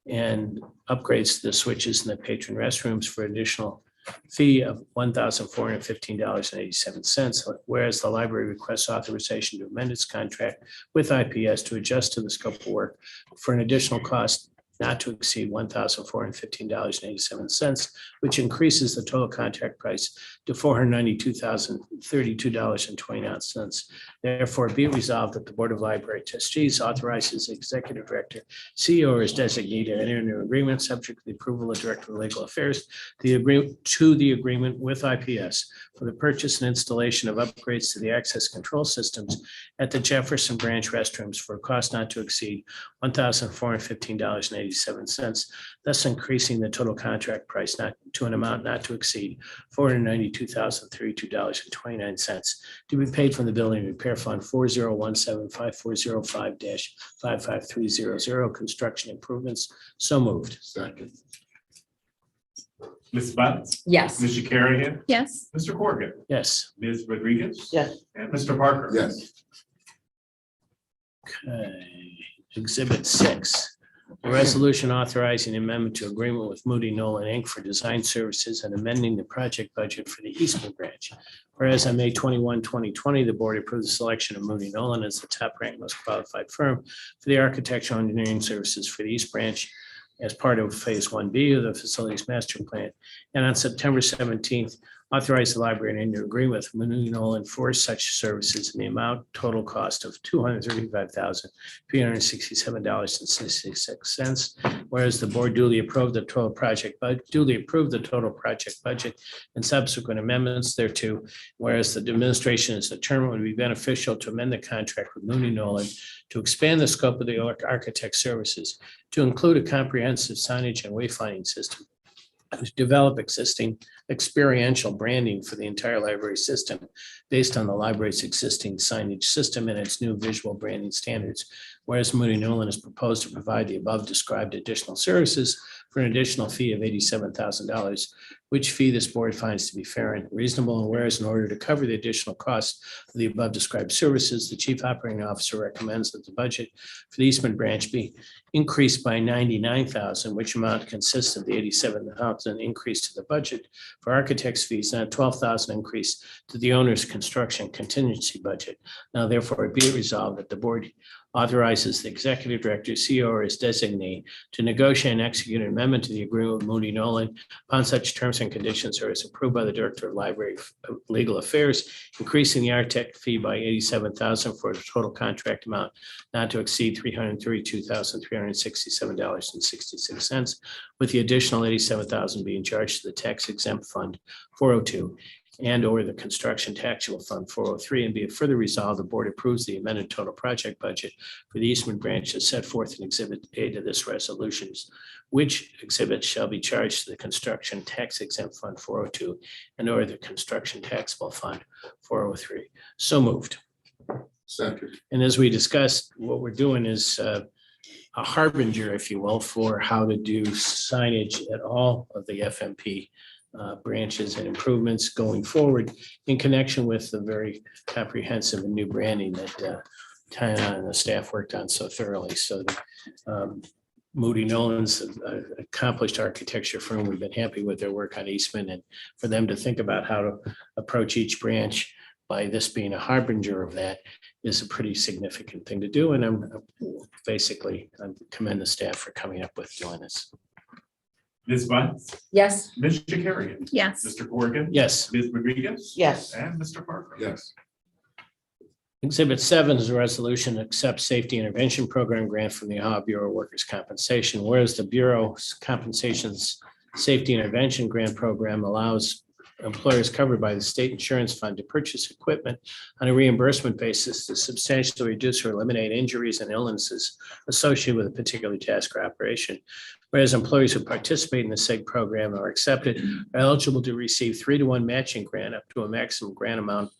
Speaker 4: and upgrades to the switches in the patron restrooms for additional fee of $1,415.87. Whereas the library requests authorization to amend its contract with IPS to adjust to the scope of work for an additional cost not to exceed $1,415.87, which increases the total contract price to $492,032.29. Therefore, be it resolved that the Board of Library Trustees authorizes the Executive Director, CEO, or his designee to enter into an agreement subject to the approval of Director of Legal Affairs the agreement with IPS for the purchase and installation of upgrades to the access control systems at the Jefferson Branch restrooms for a cost not to exceed $1,415.87, thus increasing the total contract price not to an amount not to exceed $492,032.29 to be paid from the Building Repair Fund 40175405-55300 construction improvements. So moved.
Speaker 8: Second.
Speaker 1: Ms. Butts,
Speaker 2: Yes.
Speaker 1: Ms. Shakarian,
Speaker 9: Yes.
Speaker 1: Mr. Corrigan,
Speaker 4: Yes.
Speaker 1: Ms. Rodriguez.
Speaker 3: Yes.
Speaker 1: And Mr. Parker.
Speaker 8: Yes.
Speaker 4: Okay. Exhibit 6, a resolution authorizing amendment to agreement with Moody Nolan Inc. for design services and amending the project budget for the Eastman branch. Whereas on May 21, 2020, the board approved the selection of Moody Nolan as the top ranked most qualified firm for the architectural engineering services for the East Branch as part of Phase 1B of the facilities master plan. And on September 17th, authorized the library to enter into agreement with Moody Nolan for such services in the amount total cost of $235,367.66. Whereas the board duly approved the total project budget and subsequent amendments thereto. Whereas the administration has determined it would be beneficial to amend the contract with Moody Nolan to expand the scope of the architect services to include a comprehensive signage and wayfinding system, to develop existing experiential branding for the entire library system based on the library's existing signage system and its new visual branding standards. Whereas Moody Nolan is proposed to provide the above described additional services for an additional fee of $87,000, which fee this board finds to be fair and reasonable. And whereas in order to cover the additional costs of the above described services, the chief operating officer recommends that the budget for the Eastman branch be increased by $99,000, which amount consists of the $87,000 increase to the budget for architect's fees and a $12,000 increase to the owner's construction contingency budget. Now therefore be it resolved that the board authorizes the executive director, CEO, or his designee to negotiate and execute an amendment to the agreement with Moody Nolan upon such terms and conditions or as approved by the Director of Library Legal Affairs, increasing the architect fee by $87,000 for a total contract amount not to exceed $332,367.66, with the additional $87,000 being charged to the tax exempt fund 402 and or the construction taxable fund 403, and be it further resolved, the board approves the amended total project budget for the Eastman branch as set forth in Exhibit A to this resolution, which exhibit shall be charged to the construction tax exempt fund 402 and or the construction taxable fund 403. So moved.
Speaker 8: Second.
Speaker 4: And as we discussed, what we're doing is a harbinger, if you will, for how to do signage at all of the FMP branches and improvements going forward in connection with the very comprehensive and new branding that Tana and the staff worked on so thoroughly. So Moody Nolan's accomplished architecture firm. We've been happy with their work on Eastman, and for them to think about how to approach each branch by this being a harbinger of that is a pretty significant thing to do. And I'm commend the staff for coming up with doing this.
Speaker 1: Ms. Bunce,
Speaker 2: Yes.
Speaker 1: Ms. Carrion,
Speaker 9: Yes.
Speaker 1: Mr. Corrigan.
Speaker 4: Yes.
Speaker 1: Ms. Rodriguez.
Speaker 3: Yes.
Speaker 1: And Mr. Parker.
Speaker 8: Yes.
Speaker 4: Exhibit 7 is a resolution to accept safety intervention program grant from the Ohio Bureau of Workers' Compensation. Whereas the Bureau's Compensation's Safety Intervention Grant Program allows employers covered by the state insurance fund to purchase equipment on a reimbursement basis to substantially reduce or eliminate injuries and illnesses associated with a particular task or operation. Whereas employees who participate in the SIG program are accepted are eligible to receive 3-to-1 matching grant up to a maximum grant amount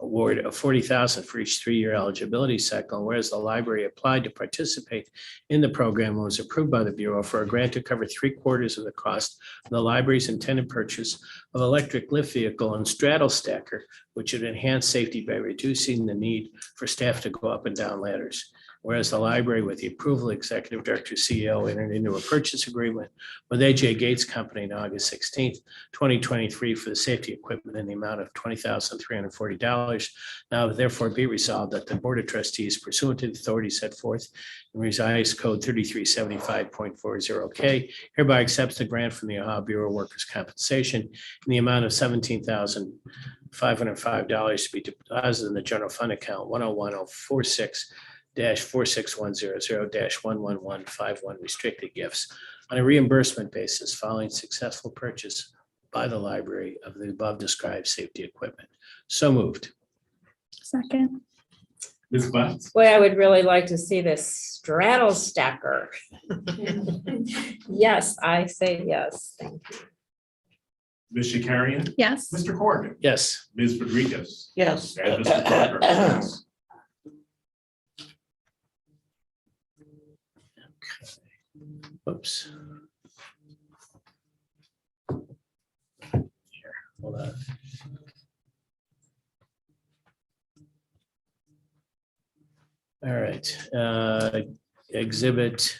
Speaker 4: award of $40,000 for each 3-year eligibility cycle. Whereas the library applied to participate in the program and was approved by the Bureau for a grant to cover 3/4 of the cost of the library's intended purchase of electric lift vehicle and straddle stacker, which would enhance safety by reducing the need for staff to go up and down ladders. Whereas the library, with the approval of Executive Director CEO, entered into a purchase agreement with AJ Gates Company on August 16th, 2023 for the safety equipment in the amount of $20,340. Now therefore be resolved that the Board of Trustees pursuant to the authority set forth in revised code 3375.40K hereby accepts the grant from the Ohio Bureau of Workers' Compensation in the amount of $17,505 to be deposited in the general fund account 101-046-46100-11151 restricted gifts on a reimbursement basis following successful purchase by the library of the above described safety equipment. So moved.
Speaker 9: Second.
Speaker 1: Ms. Bunce,
Speaker 2: Boy, I would really like to see this straddle stacker. Yes, I say yes. Thank you.
Speaker 1: Ms. Carrion,
Speaker 9: Yes.
Speaker 1: Mr. Corrigan,
Speaker 4: Yes.
Speaker 1: Ms. Rodriguez.
Speaker 3: Yes.
Speaker 1: And Mr. Parker. Yes.
Speaker 4: Oops. Here, hold on. All right, exhibit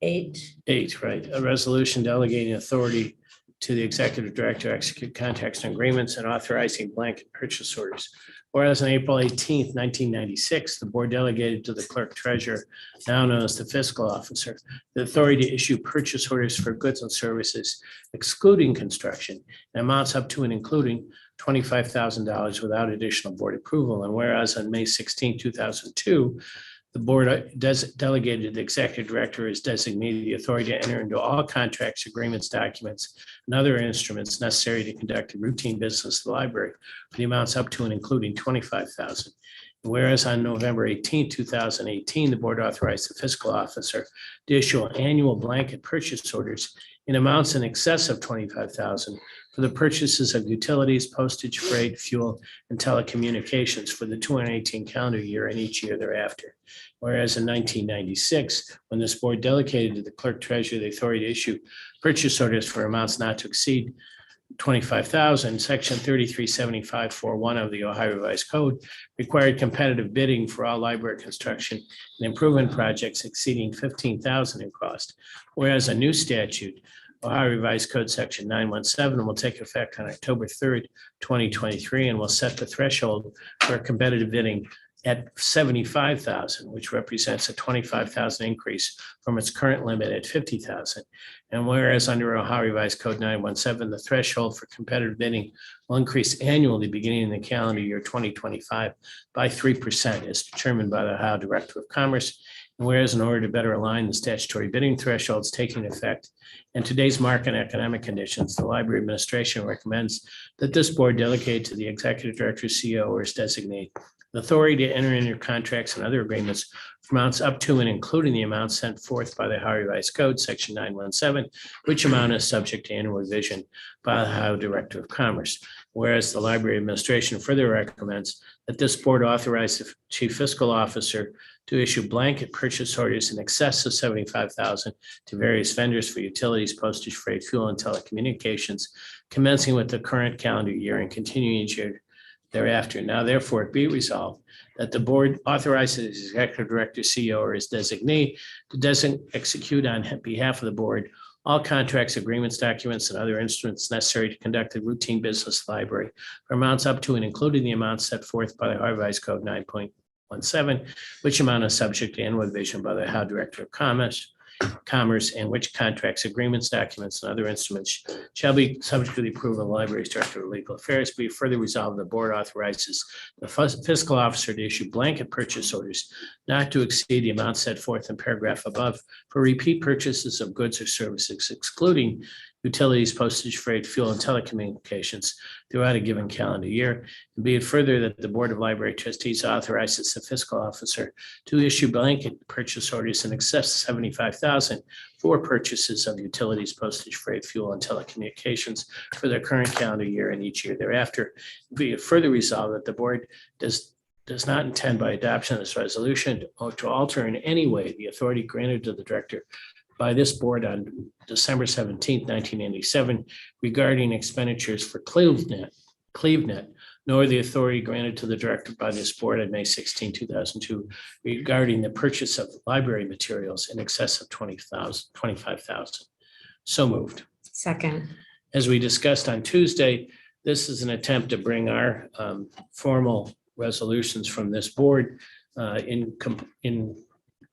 Speaker 4: 8, right, a resolution delegating authority to the executive director to execute contracts and agreements and authorizing blanket purchase orders. Whereas on April 18th, 1996, the board delegated to the clerk treasurer, now known as the fiscal officer, the authority to issue purchase orders for goods and services excluding construction and amounts up to and including $25,000 without additional board approval. And whereas on May 16, 2002, the board delegated the executive director as designated the authority to enter into all contracts, agreements, documents, and other instruments necessary to conduct a routine business of the library for the amounts up to and including $25,000. Whereas on November 18, 2018, the board authorized the fiscal officer to issue annual blanket purchase orders in amounts in excess of $25,000 for the purchases of utilities, postage, freight, fuel, and telecommunications for the 2018 calendar year and each year thereafter. Whereas in 1996, when this board delegated to the clerk treasurer the authority to issue purchase orders for amounts not to exceed $25,000, section 3375.41 of the Ohio Revised Code required competitive bidding for all library construction and improvement projects exceeding $15,000 in cost. Whereas a new statute, Ohio Revised Code Section 917, will take effect on October 3rd, 2023, and will set the threshold for competitive bidding at $75,000, which represents a $25,000 increase from its current limit at $50,000. And whereas under Ohio Revised Code 917, the threshold for competitive bidding will increase annually beginning in the calendar year 2025 by 3% as determined by the Ohio Director of Commerce. And whereas in order to better align the statutory bidding thresholds taking effect in today's market and economic conditions, the library administration recommends that this board delegate to the executive director, CEO, or as designated the authority to enter into contracts and other agreements for amounts up to and including the amount sent forth by the Ohio Revised Code, section 917, which amount is subject to annual revision by the Ohio Director of Commerce. Whereas the library administration further recommends that this board authorize the chief fiscal officer to issue blanket purchase orders in excess of $75,000 to various vendors for utilities, postage, freight, fuel, and telecommunications, commencing with the current calendar year and continuing each year thereafter. Now therefore be resolved that the board authorizes the executive director, CEO, or his designee to execute on behalf of the board all contracts, agreements, documents, and other instruments necessary to conduct the routine business of the library for amounts up to and including the amounts set forth by the Ohio Revised Code 9.17, which amount is subject to annual revision by the Ohio Director of Commerce, and which contracts, agreements, documents, and other instruments shall be subject to the approval of the library's Director of Legal Affairs. Be further resolved, the board authorizes the fiscal officer to issue blanket purchase orders not to exceed the amount set forth in paragraph above for repeat purchases of goods or services, excluding utilities, postage, freight, fuel, and telecommunications throughout a given calendar year. And be it further that the Board of Library Trustees authorizes the fiscal officer to issue blanket purchase orders in excess of $75,000 for purchases of utilities, postage, freight, fuel, and telecommunications for the current calendar year and each year thereafter. Be it further resolved that the board does not intend by adoption of this resolution to alter in any way the authority granted to the director by this board on December 17th, 1987, regarding expenditures for CleveNet, nor the authority granted to the director by this board on May 16, 2002, regarding the purchase of library materials in excess of $25,000. So moved.
Speaker 2: Second.
Speaker 4: As we discussed on Tuesday, this is an attempt to bring our formal resolutions from this board in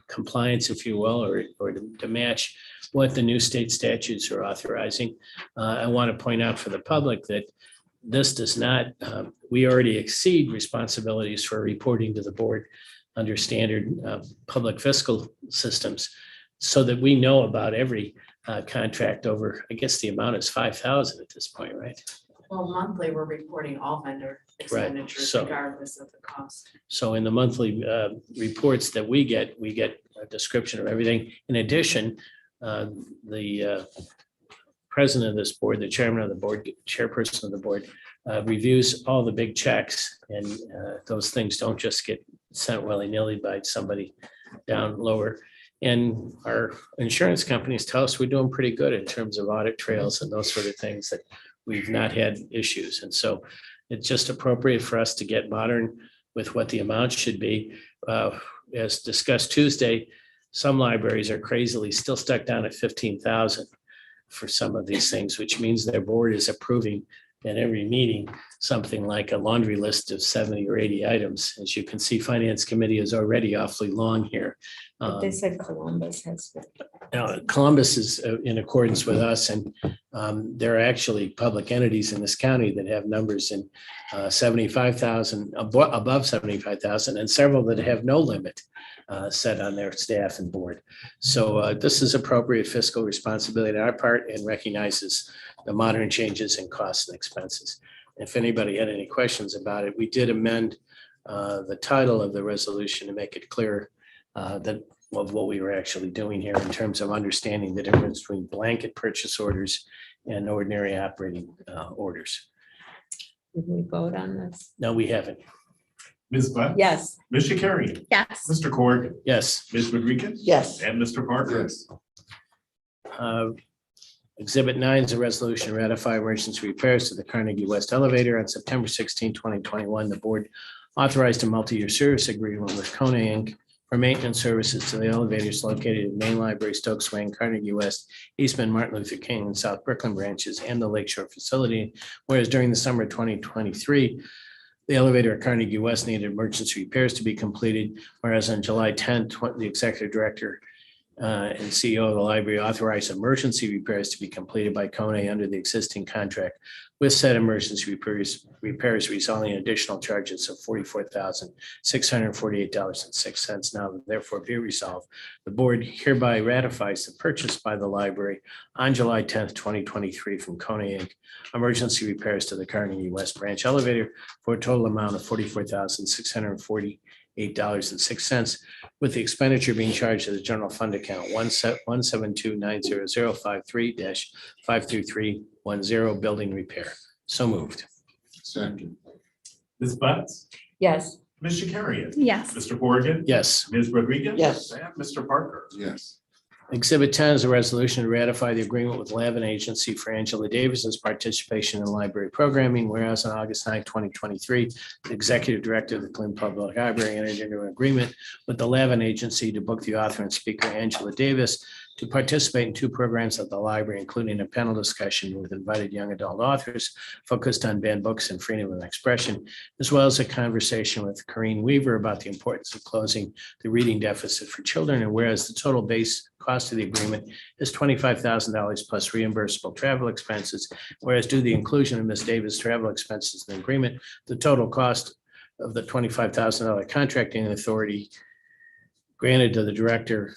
Speaker 4: compliance, if you will, or to match what the new state statutes are authorizing. I want to point out for the public that this does not, we already exceed responsibilities for reporting to the board under standard public fiscal systems so that we know about every contract over, I guess the amount is 5,000 at this point, right?
Speaker 11: Well, monthly, we're reporting all vendor expenditures
Speaker 4: so-
Speaker 11: regardless of the cost.
Speaker 4: So in the monthly reports that we get a description of everything. In addition, the president of this board, the chairman of the board, chairperson of the board, reviews all the big checks, and those things don't just get sent willy-nilly by somebody down lower. And our insurance companies tell us we're doing pretty good in terms of audit trails and those sort of things, that we've not had issues. And so it's just appropriate for us to get modern with what the amount should be. As discussed Tuesday, some libraries are crazily still stuck down at 15,000 for some of these things, which means their board is approving at every meeting something like a laundry list of 70 or 80 items. As you can see, Finance Committee is already awfully long here.
Speaker 2: But they said Columbus has.
Speaker 4: Now, Columbus is in accordance with us, and there are actually public entities in this county that have numbers in 75,000, above 75,000, and several that have no limit set on their staff and board. So this is appropriate fiscal responsibility on our part and recognizes the modern changes in costs and expenses. If anybody had any questions about it, we did amend the title of the resolution to make it clear that of what we were actually doing here in terms of understanding the difference between blanket purchase orders and ordinary operating orders.
Speaker 2: Did we vote on this?
Speaker 4: No, we haven't.
Speaker 1: Ms. Bunt.
Speaker 2: Yes.
Speaker 1: Ms. Shakarian.
Speaker 9: Yes.
Speaker 1: Mr. Corrigan.
Speaker 4: Yes.
Speaker 1: Ms. Rodriguez.
Speaker 3: Yes.
Speaker 1: And Mr. Parker.
Speaker 8: Yes.
Speaker 4: Exhibit 9 is a resolution to ratify emergency repairs to the Carnegie West elevator. On September 16, 2021, the board authorized a multi-year service agreement with Kona Inc. for maintenance services to the elevators located in Main Library, Stokes Wayne, Carnegie West, Eastman, Martin Luther King, and South Brooklyn branches, and the Lakeshore facility. Whereas during the summer of 2023, the elevator at Carnegie West needed emergency repairs to be completed, whereas on July 10th, the executive director and CEO of the library authorized emergency repairs to be completed by Kona under the existing contract, with said emergency repairs resulting in additional charges of $44,648.06. Now therefore be resolved, the board hereby ratifies the purchase by the library on July 10th, 2023 from Kona Inc. emergency repairs to the Carnegie West branch elevator for a total amount of $44,648.06. $8.06, with the expenditure being charged to the general fund account 1729005-53310 building repair. So moved.
Speaker 8: Second.
Speaker 1: Ms. Butts,
Speaker 2: Yes.
Speaker 1: Ms. Carrion,
Speaker 9: Yes.
Speaker 1: Mr. Corrigan.
Speaker 4: Yes.
Speaker 1: Ms. Rodriguez.
Speaker 3: Yes.
Speaker 1: And Mr. Parker.
Speaker 8: Yes.
Speaker 4: Exhibit 10 is a resolution to ratify the agreement with Lavin Agency for Angela Davis's participation in library programming, whereas on August 9, 2023, the Executive Director of the Glenville Public Library entered into an agreement with the Lavin Agency to book the author and speaker Angela Davis to participate in 2 programs at the library, including a panel discussion with invited young adult authors focused on banned books and freedom of expression, as well as a conversation with Carrion Weaver about the importance of closing the reading deficit for children. And whereas the total base cost of the agreement is $25,000 plus reimbursable travel expenses, whereas due to the inclusion of Ms. Davis' travel expenses in the agreement, the total cost of the $25,000 contracting authority granted to the director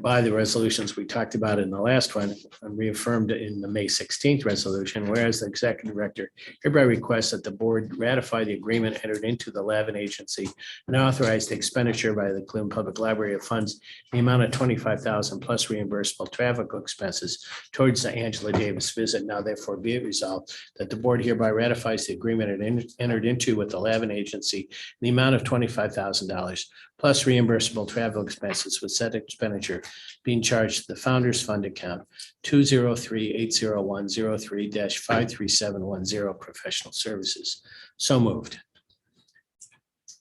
Speaker 4: by the resolutions we talked about in the last one and reaffirmed in the May 16th resolution, whereas the executive director hereby requests that the board ratify the agreement entered into the Lavin Agency and authorize the expenditure by the Glenville Public Library of funds in the amount of $25,000 plus reimbursable travel expenses towards the Angela Davis visit. Now therefore be it resolved that the board hereby ratifies the agreement it entered into with the Lavin Agency in the amount of $25,000 plus reimbursable travel expenses, with said expenditure being charged to the Founders Fund account 203-80103-53710 professional services. So moved.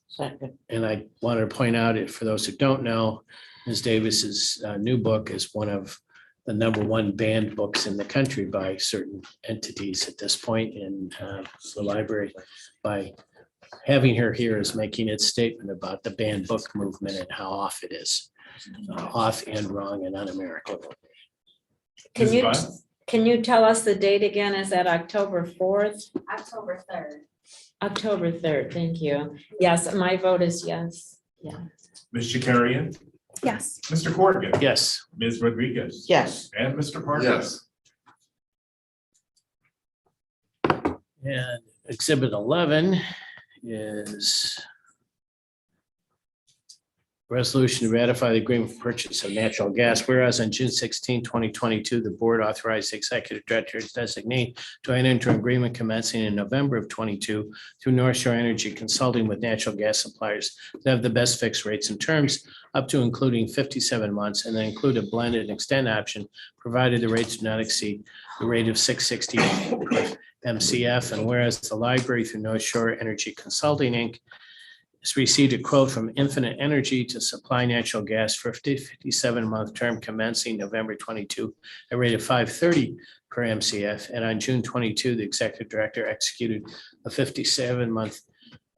Speaker 3: Second.
Speaker 4: And I wanted to point out, for those who don't know, Ms. Davis's new book is one of the #1 banned books in the country by certain entities at this point in the library. By having her here is making its statement about the banned book movement and how off it is, off and wrong and un-American.
Speaker 2: Can
Speaker 1: Ms.
Speaker 2: you,
Speaker 1: Butts,
Speaker 2: can you tell us the date again? Is that October 4th?
Speaker 10: October 3rd.
Speaker 2: October 3rd, thank you. Yes, my vote is yes. Yeah.
Speaker 1: Ms. Carrion,
Speaker 9: Yes.
Speaker 1: Mr. Corrigan.
Speaker 4: Yes.
Speaker 1: Ms. Rodriguez.
Speaker 3: Yes.
Speaker 1: And Mr. Parker.
Speaker 8: Yes.
Speaker 4: And exhibit 11 is resolution to ratify the agreement for purchase of natural gas, whereas on June 16, 2022, the board authorized the executive director designate to enter into an agreement commencing in November of 22 through North Shore Energy Consulting with natural gas suppliers that have the best fixed rates and terms up to including 57 months, and then include a blend and extend option, provided the rates do not exceed the rate of $6.60 per MCF. And whereas the library through North Shore Energy Consulting, Inc. has received a quote from Infinite Energy to supply natural gas for a 57-month term commencing November 22, a rate of $5.30 per MCF. And on June 22, the executive director executed a 57-month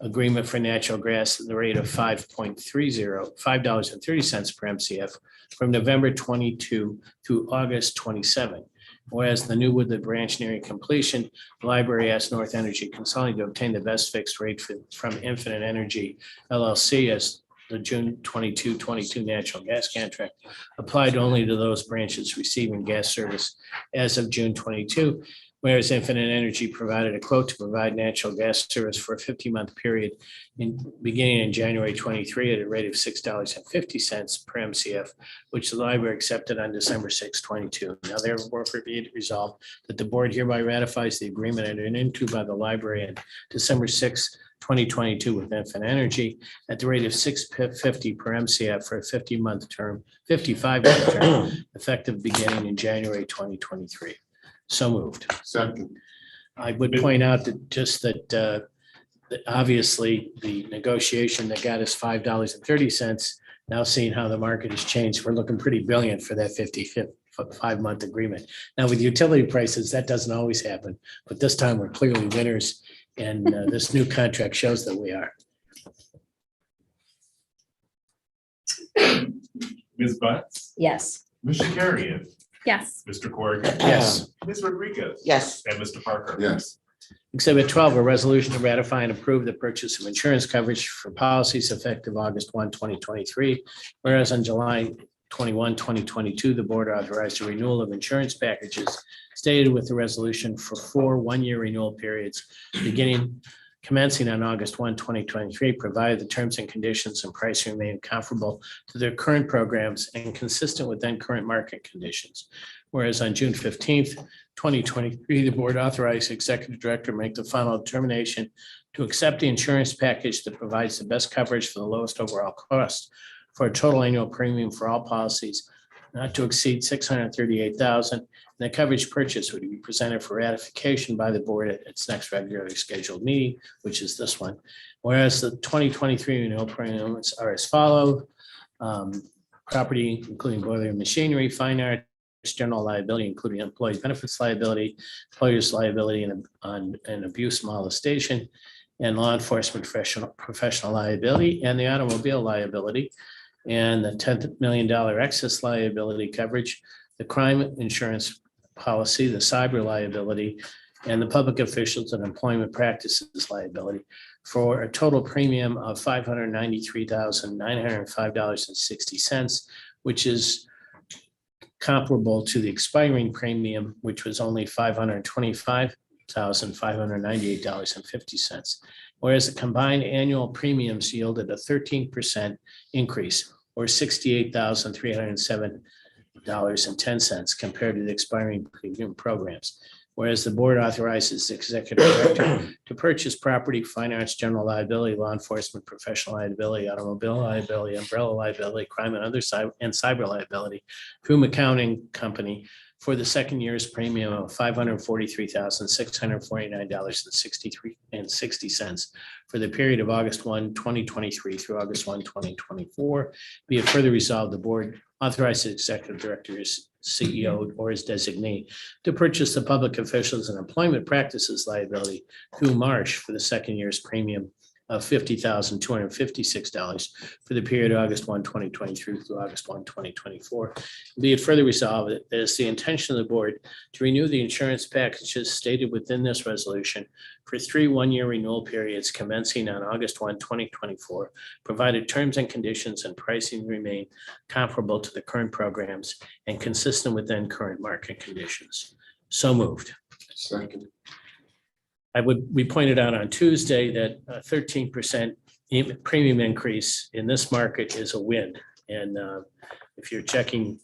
Speaker 4: agreement for natural gas at the rate of $5.30 per MCF from November 22 through August 27. Whereas the new Woodland branch nearing completion, the library asked North Energy Consulting to obtain the best fixed rate from Infinite Energy LLC as the June 22 natural gas contract applied only to those branches receiving gas service as of June 22. Whereas Infinite Energy provided a quote to provide natural gas service for a 50-month period beginning in January 23 at a rate of $6.50 per MCF, which the library accepted on December 6, 22. Now therefore be it resolved that the board hereby ratifies the agreement entered into by the library on December 6, 2022 with Infinite Energy at the rate of $6.50 per MCF for a 55-month term, effective beginning in January 2023. So moved.
Speaker 8: Second.
Speaker 4: I would point out that that obviously the negotiation that got us $5.30, now seeing how the market has changed, we're looking pretty brilliant for that 55-month agreement. Now with utility prices, that doesn't always happen, but this time we're clearly winners, and this new contract shows that we are.
Speaker 1: Ms. Butts,
Speaker 2: Yes.
Speaker 1: Ms. Carrion,
Speaker 9: Yes.
Speaker 1: Mr. Corrigan.
Speaker 4: Yes.
Speaker 1: Ms. Rodriguez.
Speaker 3: Yes.
Speaker 1: And Mr. Parker.
Speaker 8: Yes.
Speaker 4: Exhibit 12, a resolution to ratify and approve the purchase of insurance coverage for policies effective August 1, 2023. Whereas on July 21, 2022, the board authorized a renewal of insurance packages stated with the resolution for 4 one-year renewal periods beginning commencing on August 1, 2023, provided the terms and conditions and price remain comparable to their current programs and consistent with then current market conditions. Whereas on June 15th, 2023, the board authorized the executive director to make the final determination to accept the insurance package that provides the best coverage for the lowest overall cost for a total annual premium for all policies not to exceed $638,000. The coverage purchase would be presented for ratification by the board at its next regularly scheduled meeting, which is this one. Whereas the 2023 renewal premiums are as follows. Property, including boiler and machinery, fine arts, general liability, including employee benefits liability, employer's liability and abuse molestation, and law enforcement professional liability, and the automobile liability, and the $10 million excess liability coverage, the crime insurance policy, the cyber liability, and the public officials and employment practices liability for a total premium of $593,905.60, which is comparable to the expiring premium, which was only $525,598.50. Whereas the combined annual premiums yielded a 13% increase, or $68,307.10 compared to the expiring premium programs. Whereas the board authorizes the executive director to purchase property, fine arts, general liability, law enforcement, professional liability, automobile liability, umbrella liability, crime and other cyber liability through accounting company for the second year's premium of $543,649.60 for the period of August 1, 2023 through August 1, 2024. Be it further resolved, the board authorizes the executive director's CEO or his designee to purchase the public officials and employment practices liability through March for the second year's premium of $50,256 for the period of August 1, 2023 through August 1, 2024. Be it further resolved that it is the intention of the board to renew the insurance packages stated within this resolution for 3 one-year renewal periods commencing on August 1, 2024, provided terms and conditions and pricing remain comparable to the current programs and consistent with then current market conditions. So moved.
Speaker 8: Second.
Speaker 4: We pointed out on Tuesday that a 13% premium increase in this market is a win. And if you're checking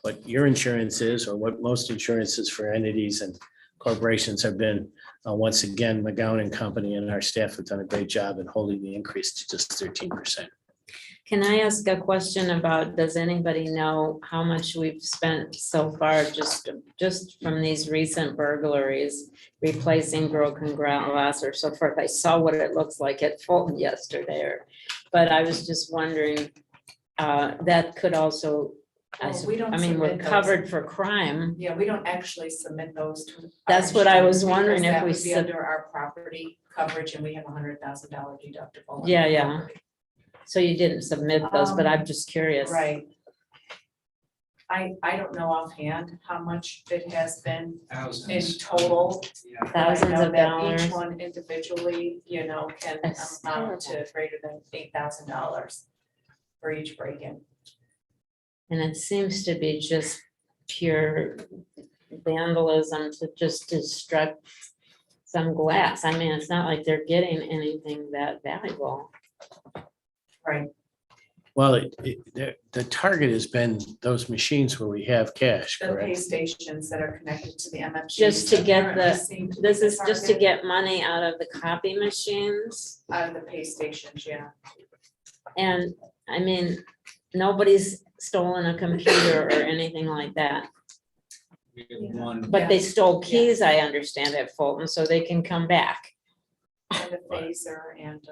Speaker 4: what your insurance is or what most insurances for entities and corporations have been, once again, McGowan and Company and our staff have done a great job in holding the increase to just 13%.
Speaker 2: Can I ask a question about, does anybody know how much we've spent so far just from these recent burglaries, replacing broken glass or so forth? I saw what it looks like at Fulton yesterday, but I was just wondering, that could also,
Speaker 11: We don't
Speaker 2: I mean, we're
Speaker 11: submit those.
Speaker 2: covered for crime.
Speaker 11: Yeah, we don't actually submit those to.
Speaker 2: That's what I was wondering,
Speaker 11: because
Speaker 2: if
Speaker 11: that
Speaker 2: we
Speaker 11: would be
Speaker 2: sub-
Speaker 11: under our property coverage and we have $100,000 deductible. on
Speaker 2: Yeah,
Speaker 11: the
Speaker 2: yeah.
Speaker 11: property.
Speaker 2: So you didn't submit those, but I'm just curious.
Speaker 11: Right. I don't know offhand how much it has been in
Speaker 6: Thousands.
Speaker 11: total. but I
Speaker 2: Thousands
Speaker 11: know
Speaker 2: of
Speaker 11: that
Speaker 2: dollars.
Speaker 11: Each one individually, can
Speaker 2: That's
Speaker 11: amount to
Speaker 2: terrible.
Speaker 11: greater than $8,000 for each break-in.
Speaker 2: And it seems to be just pure vandalism to just destruct some glass. I mean, it's not like they're getting anything that valuable.
Speaker 11: Right.
Speaker 4: Well, the target has been those machines where we have cash,
Speaker 11: The pay
Speaker 4: correct?
Speaker 11: stations that are connected to the MFG.
Speaker 2: Just to get the-
Speaker 11: seem to be
Speaker 2: This is just to
Speaker 11: targeted
Speaker 2: get money out of the copy machines.
Speaker 11: Out of the pay stations, yeah.
Speaker 2: And I mean, nobody's stolen a computer or anything like that.
Speaker 6: We have one.
Speaker 2: But they stole keys, I understand, at Fulton, so they can come back.
Speaker 11: And a phaser and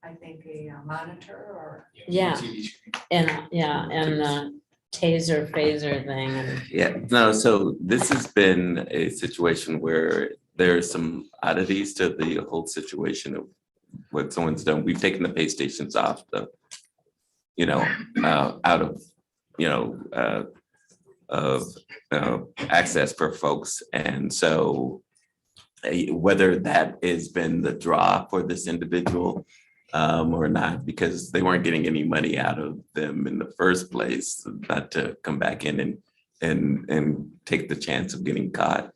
Speaker 11: I think a monitor or.
Speaker 2: Yeah.
Speaker 6: TV screen.
Speaker 2: And, and the taser phaser thing. And
Speaker 7: Yeah, no, so this has been a situation where there are some oddities to the whole situation of what someone's done. We've taken the pay stations off the, out of access for folks. And so whether that has been the draw for this individual or not, because they weren't getting any money out of them in the first place, not to come back in and and take the chance of getting caught,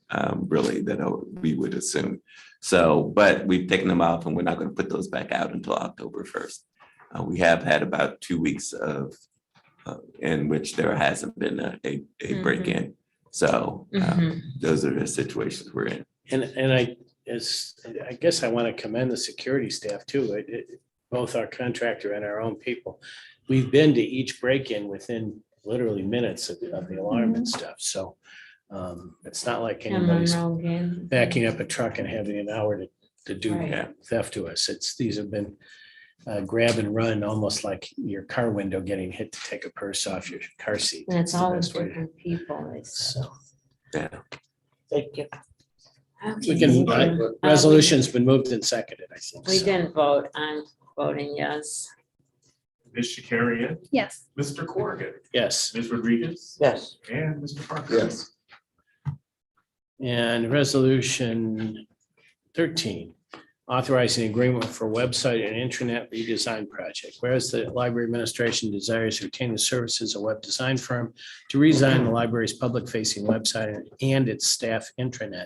Speaker 7: really, that we would assume. So, but we've taken them off and we're not going to put those back out until October 1st. We have had about 2 weeks of in which there hasn't been a break-in. So those are the situations we're in.
Speaker 4: And I guess I want to commend the security staff too, both our contractor and our own people. We've been to each break-in within literally minutes of the alarm and stuff. So it's not like anybody's backing up a truck and having an hour to do theft to us. These have been grab and run, almost like your car window getting hit to take a purse off your car seat.
Speaker 2: And it's
Speaker 4: the
Speaker 2: all
Speaker 4: best way to-
Speaker 2: different people.
Speaker 4: So,
Speaker 7: Yeah.
Speaker 3: Thank you.
Speaker 4: we can, resolution's been moved and seconded, I think.
Speaker 2: We
Speaker 4: so.
Speaker 2: didn't vote. I'm voting yes.
Speaker 1: Ms. Carrion,
Speaker 9: Yes.
Speaker 1: Mr. Corrigan,
Speaker 4: Yes,
Speaker 1: Ms. Rodriguez,
Speaker 3: Yes.
Speaker 1: and Mr. Parker.
Speaker 8: Yes.
Speaker 4: and resolution 13, authorizing agreement for website and intranet redesign project. Whereas the library administration desires to retain the services of web design firm to redesign the library's public-facing website and its staff intranet.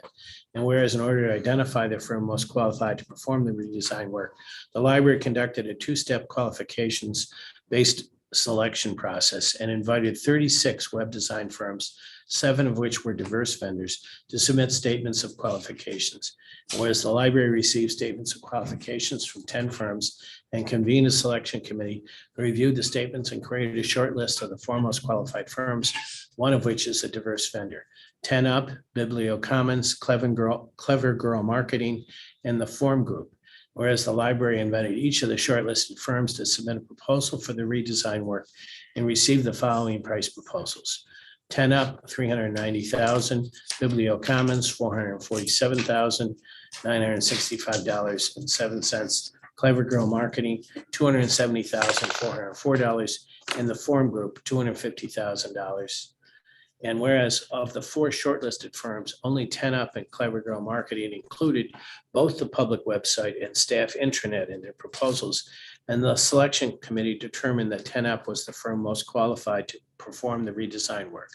Speaker 4: And whereas in order to identify the firm most qualified to perform the redesign work, the library conducted a two-step qualifications-based selection process and invited 36 web design firms, 7 of which were diverse vendors, to submit statements of qualifications. Whereas the library received statements of qualifications from 10 firms and convened a selection committee who reviewed the statements and created a short list of the foremost qualified firms, one of which is a diverse vendor. 10 Up, Bibliocommons, Clever Girl Marketing, and the Form Group. Whereas the library invited each of the shortlisted firms to submit a proposal for the redesign work and received the following price proposals. 10 Up, $390,000, Bibliocommons, $447,965.07, Clever Girl Marketing, $270,404, and the Form Group, $250,000. And whereas of the 4 shortlisted firms, only 10 Up and Clever Girl Marketing included both the public website and staff intranet in their proposals, and the selection committee determined that 10 Up was the firm most qualified to perform the redesign work.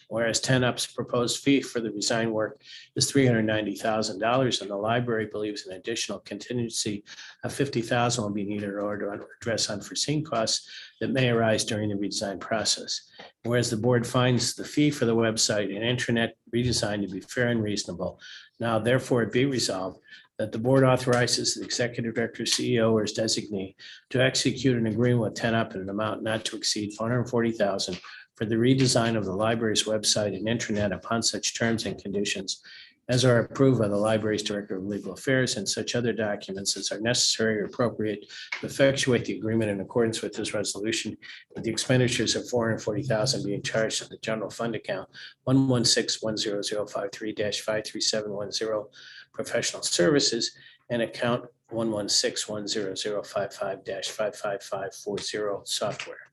Speaker 4: Whereas 10 Up's proposed fee for the design work is $390,000, and the library believes an additional contingency of $50,000 will be needed in order to address unforeseen costs that may arise during the redesign process. Whereas the board finds the fee for the website and intranet redesign to be fair and reasonable, now therefore it be resolved that the board authorizes the executive director, CEO, or his designee to execute an agreement with 10 Up in an amount not to exceed $440,000 for the redesign of the library's website and intranet upon such terms and conditions as are approved by the library's director of legal affairs and such other documents as are necessary or appropriate to effectuate the agreement in accordance with this resolution, with the expenditures of $440,000 being charged to the general fund account 116-10053-53710 professional services and account 116-10055-55540 software.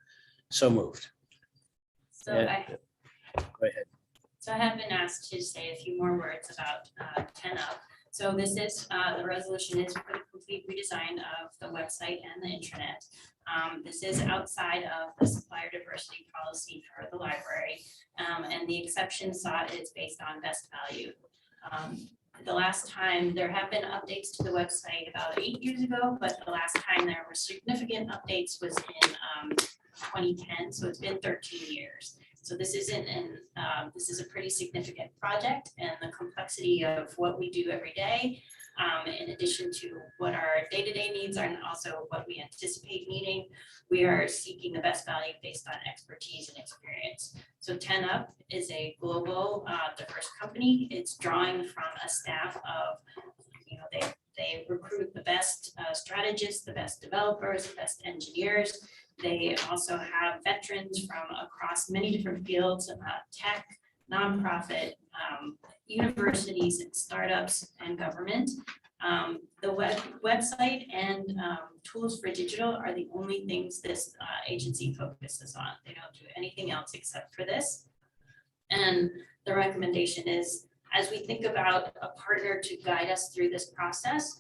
Speaker 4: So moved.
Speaker 12: So
Speaker 4: Yeah. Go ahead.
Speaker 12: So I have been asked to say a few more words about 10 Up. So this is, the resolution is for the complete redesign of the website and the intranet. This is outside of the supplier diversity policy for the library. And the exception sought is based on best value. The last time, there have been updates to the website about 8 years ago, but the last time there were significant updates was in 2010, so it's been 13 years. So this isn't this is a pretty significant project, and the complexity of what we do every day, in addition to what our day-to-day needs are and also what we anticipate needing, we are seeking the best value based on expertise and experience. So 10 Up is a global diverse company. It's drawing from a staff of, they recruit the best strategists, the best developers, the best engineers. They also have veterans from across many different fields, tech, nonprofit, universities and startups and government. The website and tools for digital are the only things this agency focuses on. They don't do anything else except for this. And the recommendation is, as we think about a partner to guide us through this process,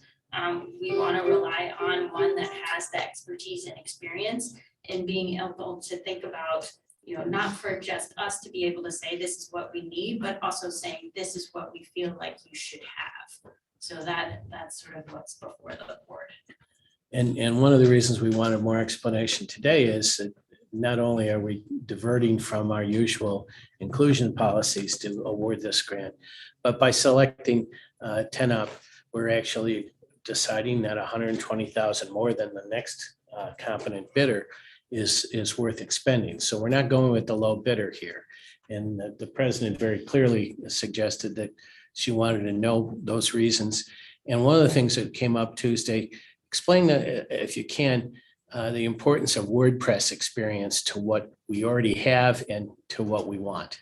Speaker 12: we want to rely on one that has the expertise and experience in being able to think about not for just us to be able to say this is what we need, but also saying this is what we feel like you should have. So that's sort of what's before the board.
Speaker 4: And one of the reasons we wanted more explanation today is that not only are we diverting from our usual inclusion policies to award this grant, but by selecting 10 up, we're actually deciding that 120,000 more than the next competent bidder is worth expending. So we're not going with the low bidder here. And the president very clearly suggested that she wanted to know those reasons. And one of the things that came up Tuesday, explain that if you can, the importance of WordPress experience to what we already have and to what we want.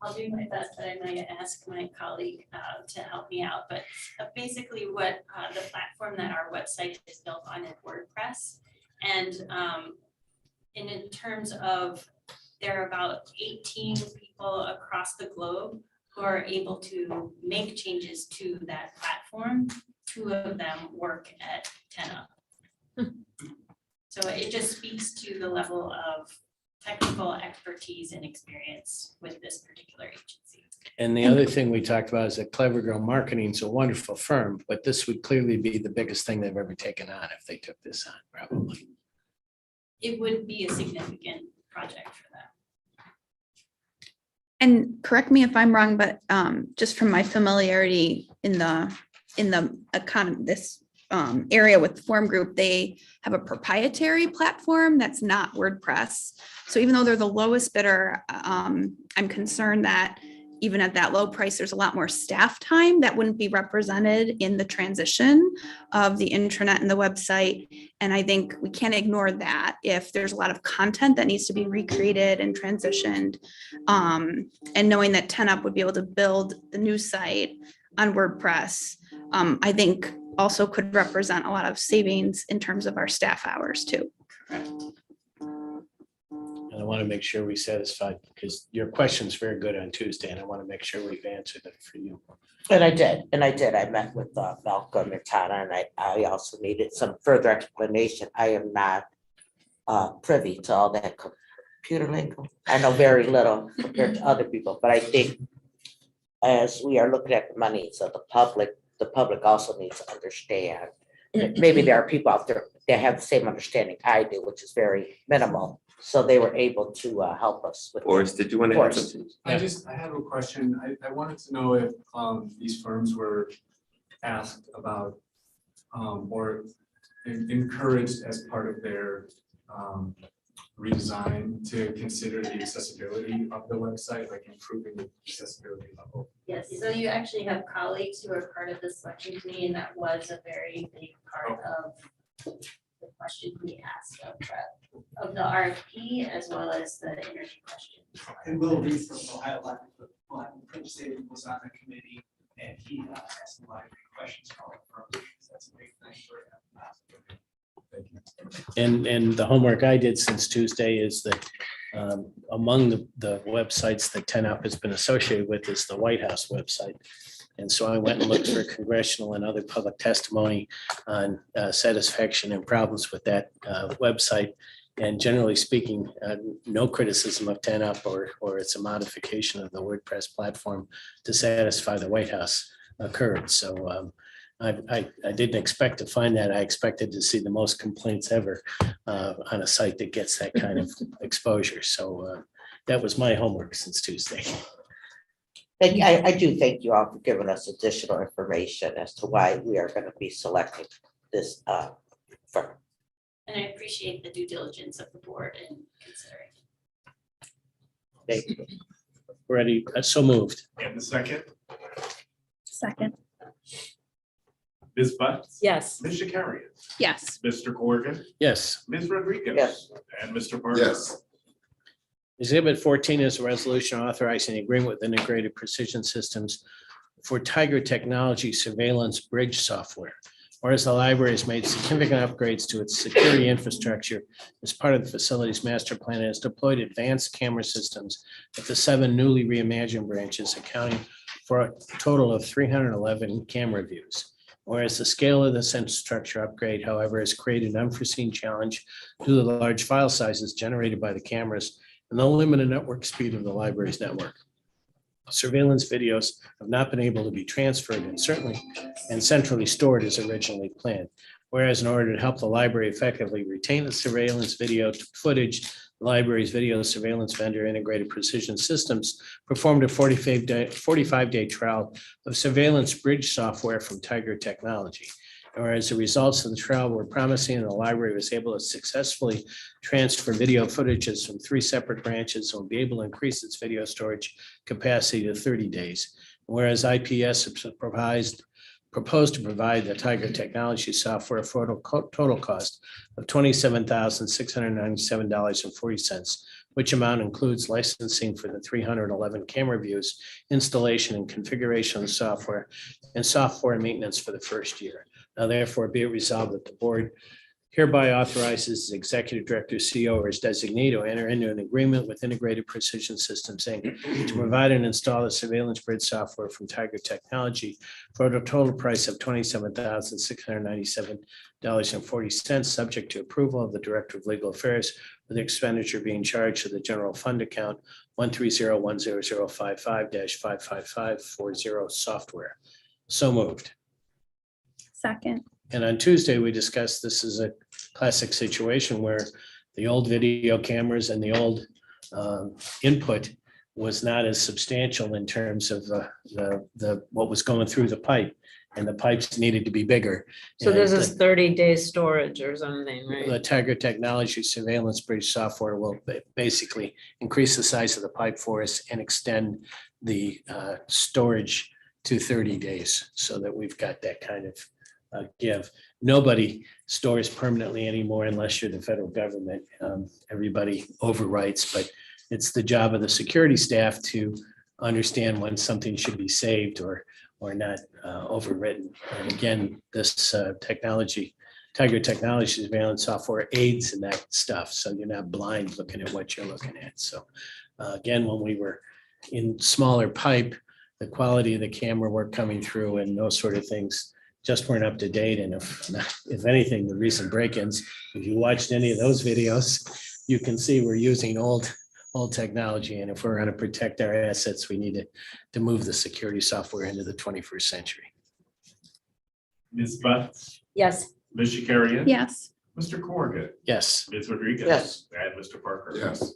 Speaker 12: I'll do my best, but I might ask my colleague to help me out. But basically what the platform that our website is built on is WordPress. And in terms of, there are about 18 people across the globe who are able to make changes to that platform. 2 of them work at 10 Up. So it just speaks to the level of technical expertise and experience with this particular agency.
Speaker 4: And the other thing we talked about is that Clever Girl Marketing is a wonderful firm, but this would clearly be the biggest thing they've ever taken on if they took this on, probably.
Speaker 12: It would be a significant project for them.
Speaker 9: And correct me if I'm wrong, but just from my familiarity in the this area with Form Group, they have a proprietary platform that's not WordPress. So even though they're the lowest bidder, I'm concerned that even at that low price, there's a lot more staff time that wouldn't be represented in the transition of the intranet and the website. And I think we can't ignore that if there's a lot of content that needs to be recreated and transitioned. And knowing that 10 Up would be able to build the new site on WordPress, I think also could represent a lot of savings in terms of our staff hours too.
Speaker 12: Correct.
Speaker 4: And I want to make sure we satisfied, because your question's very good on Tuesday, and I want to make sure we've answered it for you.
Speaker 3: And I did. I met with Malcolm and Tana, and I also needed some further explanation. I am not privy to all that computer lingo. I know very little compared to other people, but I think as we are looking at the money, so the public also needs to understand. Maybe there are people out there that have the same understanding I do, which is very minimal. So they were able to help us with.
Speaker 7: Forrest, did you want to add something?
Speaker 5: I have a question. I wanted to know if these firms were asked about or encouraged as part of their redesign to consider the accessibility of the website, like improving the accessibility level.
Speaker 12: Yes, so you actually have colleagues who are part of the selection committee, and that was a very big part of the question we asked of the RFP as well as the interview question.
Speaker 13: And Will Reed from Ohio Library Trustees was on the committee, and he asked a lot of good questions calling from. That's a big thing for him.
Speaker 5: Thank you.
Speaker 4: And the homework I did since Tuesday is that among the websites that 10 Up has been associated with is the White House website. And so I went and looked for congressional and other public testimony on satisfaction and problems with that website. And generally speaking, no criticism of 10 Up or it's a modification of the WordPress platform to satisfy the White House occurred. So I didn't expect to find that. I expected to see the most complaints ever on a site that gets that kind of exposure. So that was my homework since Tuesday.
Speaker 3: Thank you. I do thank you all for giving us additional information as to why we are going to be selecting this firm.
Speaker 12: And I appreciate the due diligence of the board in considering.
Speaker 3: Thank you.
Speaker 4: Ready, so moved.
Speaker 1: And the second,
Speaker 9: Second.
Speaker 1: Ms. Butts.
Speaker 2: Yes.
Speaker 1: Ms. Carrion,
Speaker 9: Yes.
Speaker 1: Mr. Corrigan,
Speaker 4: Yes.
Speaker 1: Ms. Rodriguez.
Speaker 3: Yes.
Speaker 1: And Mr. Barker.
Speaker 8: Yes.
Speaker 4: Exhibit 14 is a resolution authorizing the agreement with Integrated Precision Systems for Tiger Technology Surveillance Bridge Software. Whereas the library has made significant upgrades to its security infrastructure as part of the facility's master plan and has deployed advanced camera systems at the 7 newly reimagined branches, accounting for a total of 311 camera views. Whereas the scale of this infrastructure upgrade, however, has created an unforeseen challenge due to the large file sizes generated by the cameras and the limited network speed of the library's network. Surveillance videos have not been able to be transferred and certainly and centrally stored as originally planned. Whereas in order to help the library effectively retain the surveillance video footage, the library's video surveillance vendor Integrated Precision Systems performed a 45-day trial of surveillance bridge software from Tiger Technology. And whereas the results of the trial were promising and the library was able to successfully transfer video footages from 3 separate branches and will be able to increase its video storage capacity to 30 days. Whereas IPS proposed to provide the Tiger Technology software for a total cost of $27,697.40, which amount includes licensing for the 311 camera views, installation and configuration of the software, and software maintenance for the first year. Now therefore be it resolved that the board hereby authorizes the executive director, CEO, or his designee to enter into an agreement with Integrated Precision Systems, Inc. to provide and install the surveillance bridge software from Tiger Technology for a total price of $27,697.40, subject to approval of the Director of Legal Affairs, with the expenditure being charged to the general fund account 130-10055-55540 software. So moved.
Speaker 9: Second.
Speaker 4: And on Tuesday, we discussed this is a classic situation where the old video cameras and the old input was not as substantial in terms of what was going through the pipe, and the pipes needed to be bigger.
Speaker 2: So this
Speaker 4: And
Speaker 2: is 30-day storage or something,
Speaker 4: the
Speaker 2: right?
Speaker 4: Tiger Technology surveillance bridge software will basically increase the size of the pipe for us and extend the storage to 30 days so that we've got that kind of give. Nobody stores permanently anymore unless you're the federal government. Everybody overwrites, but it's the job of the security staff to understand when something should be saved or not overwritten. And again, this Tiger Technology surveillance software aids in that stuff. So you're not blind looking at what you're looking at. So again, when we were in smaller pipe, the quality of the camera work coming through and those sort of things just weren't up to date. And if anything, the recent break-ins, if you watched any of those videos, you can see we're using old technology. And if we're going to protect our assets, we need to move the security software into the 21st century.
Speaker 1: Ms. Butts,
Speaker 2: Yes.
Speaker 1: Ms. Carrion.
Speaker 9: Yes.
Speaker 1: Mr. Corrigan,
Speaker 4: Yes.
Speaker 1: Ms. Rodriguez.
Speaker 3: Yes.
Speaker 1: And Mr. Parker.
Speaker 8: Yes.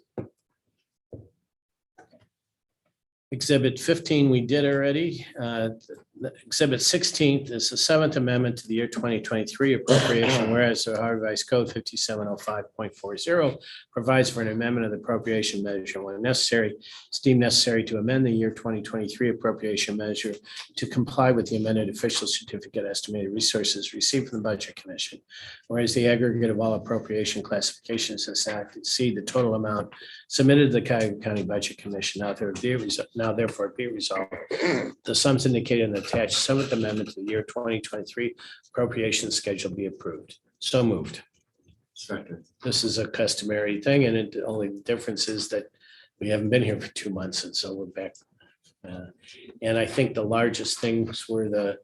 Speaker 4: Exhibit 15, we did already. Exhibit 16 is the 7th Amendment to the year 2023 appropriation, whereas the Ohio Revised Code 5705.40 provides for an amendment of the appropriation measure when necessary. It's deemed necessary to amend the year 2023 appropriation measure to comply with the amended official certificate estimated resources received from the Budget Commission. Whereas the aggregate of all appropriation classifications does not exceed the total amount submitted to the Cuyahoga County Budget Commission. Now therefore be resolved. The sums indicated in the attached 7th Amendment to the year 2023 appropriation schedule be approved. So moved.
Speaker 8: Second.
Speaker 4: This is a customary thing, and the only difference is that we haven't been here for 2 months, and so we're back. And I think the largest things were the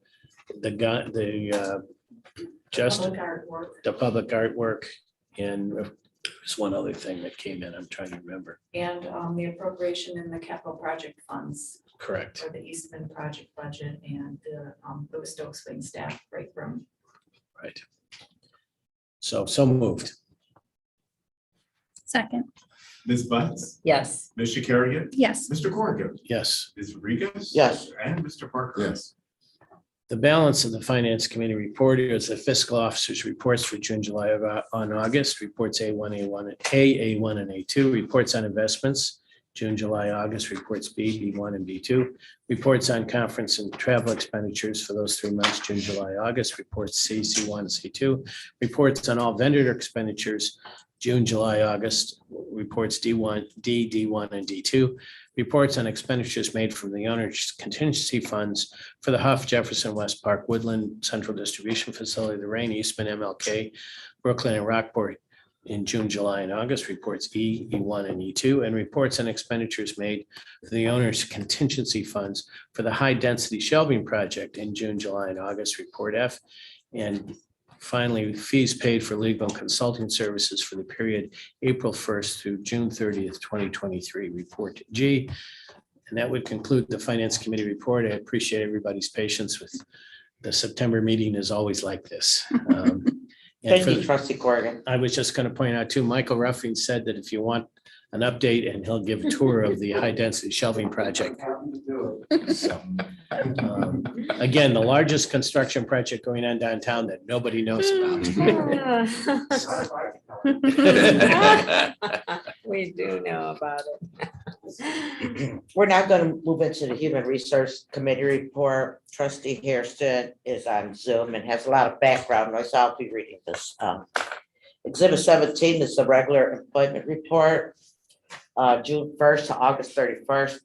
Speaker 11: Public artwork.
Speaker 4: the public artwork, and there's one other thing that came in. I'm trying to remember.
Speaker 11: And the appropriation in the capital project funds
Speaker 4: Correct.
Speaker 11: for the Eastman project budget and the Stokes Wing staff break room.
Speaker 4: Right. So moved.
Speaker 9: Second.
Speaker 1: Ms. Butts,
Speaker 2: Yes.
Speaker 1: Ms. Carrion,
Speaker 9: Yes.
Speaker 1: Mr. Corrigan,
Speaker 4: Yes.
Speaker 1: Ms. Rodriguez.
Speaker 3: Yes.
Speaker 1: And Mr. Parker.
Speaker 8: Yes.
Speaker 4: The balance of the Finance Committee report is the fiscal officer's reports for June, July, and August, reports A1, A1, and A2, reports on investments, June, July, August, reports B, B1, and B2, reports on conference and travel expenditures for those 3 months, June, July, August, reports C, C1, and C2, reports on all vendor expenditures, June, July, August, reports D1, D1, and D2, reports on expenditures made from the owner's contingency funds for the Huff, Jefferson, West Park, Woodland, Central Distribution Facility, Lorraine, Eastman, MLK, Brooklyn, and Rockport in June, July, and August, reports E, E1, and E2, and reports on expenditures made for the owner's contingency funds for the high-density shelving project in June, July, and August, report F. And finally, fees paid for legal and consulting services for the period April 1st through June 30th, 2023, report G. And that would conclude the Finance Committee report. I appreciate everybody's patience with the September meeting is always like this. And
Speaker 3: Thank
Speaker 4: for
Speaker 3: you,
Speaker 4: the-
Speaker 3: trustee Corrigan.
Speaker 4: I was just going to point out too, Michael Ruffing said that if you want an update and he'll give a tour of the high density shelving project. So, again, the largest construction project going on downtown that nobody knows about.
Speaker 2: We do know about it.
Speaker 3: We're now going to move into the Human Resource Committee report. Trustee Hairston is on Zoom and has a lot of background noise. I'll be reading this. Exhibit 17 is the regular employment report, June 1st to August 31st.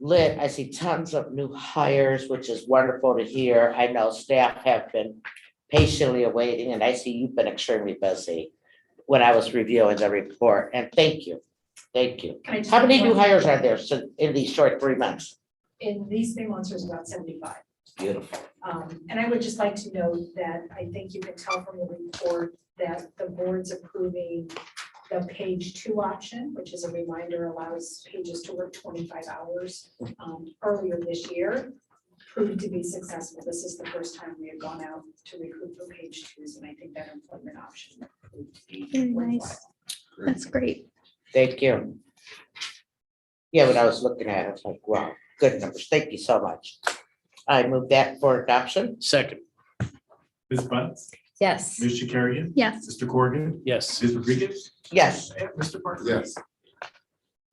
Speaker 3: Lynn, I see tons of new hires, which is wonderful to hear. I know staff have been patiently awaiting, and I see you've been extremely busy when I was reviewing the report, and thank you. Thank you.
Speaker 14: Can I just
Speaker 3: How many
Speaker 14: have
Speaker 3: new
Speaker 14: one?
Speaker 3: hires are there in these short 3 months?
Speaker 14: In these 3 months, there's about 75.
Speaker 3: Beautiful.
Speaker 14: And I would just like to note that I think you can tell from the report that the board's approving the page 2 option, which is a reminder, allows pages to work 25 hours earlier this year, proved to be successful. This is the first time we have gone out to recruit for page 2s, and I think that employment option proved to be
Speaker 9: Very
Speaker 14: worthwhile.
Speaker 9: nice. That's great.
Speaker 3: Thank you. Yeah, when I was looking at it, I was like, wow, good numbers. Thank you so much. I move that for adoption.
Speaker 4: Second,
Speaker 1: Ms. Bunce,
Speaker 2: Yes.
Speaker 1: Ms. Shakarian,
Speaker 9: Yes.
Speaker 1: Mr. Corrigan,
Speaker 4: yes.
Speaker 1: Ms. Rodriguez,
Speaker 3: Yes,
Speaker 1: and Mr. Parker.
Speaker 8: Yes,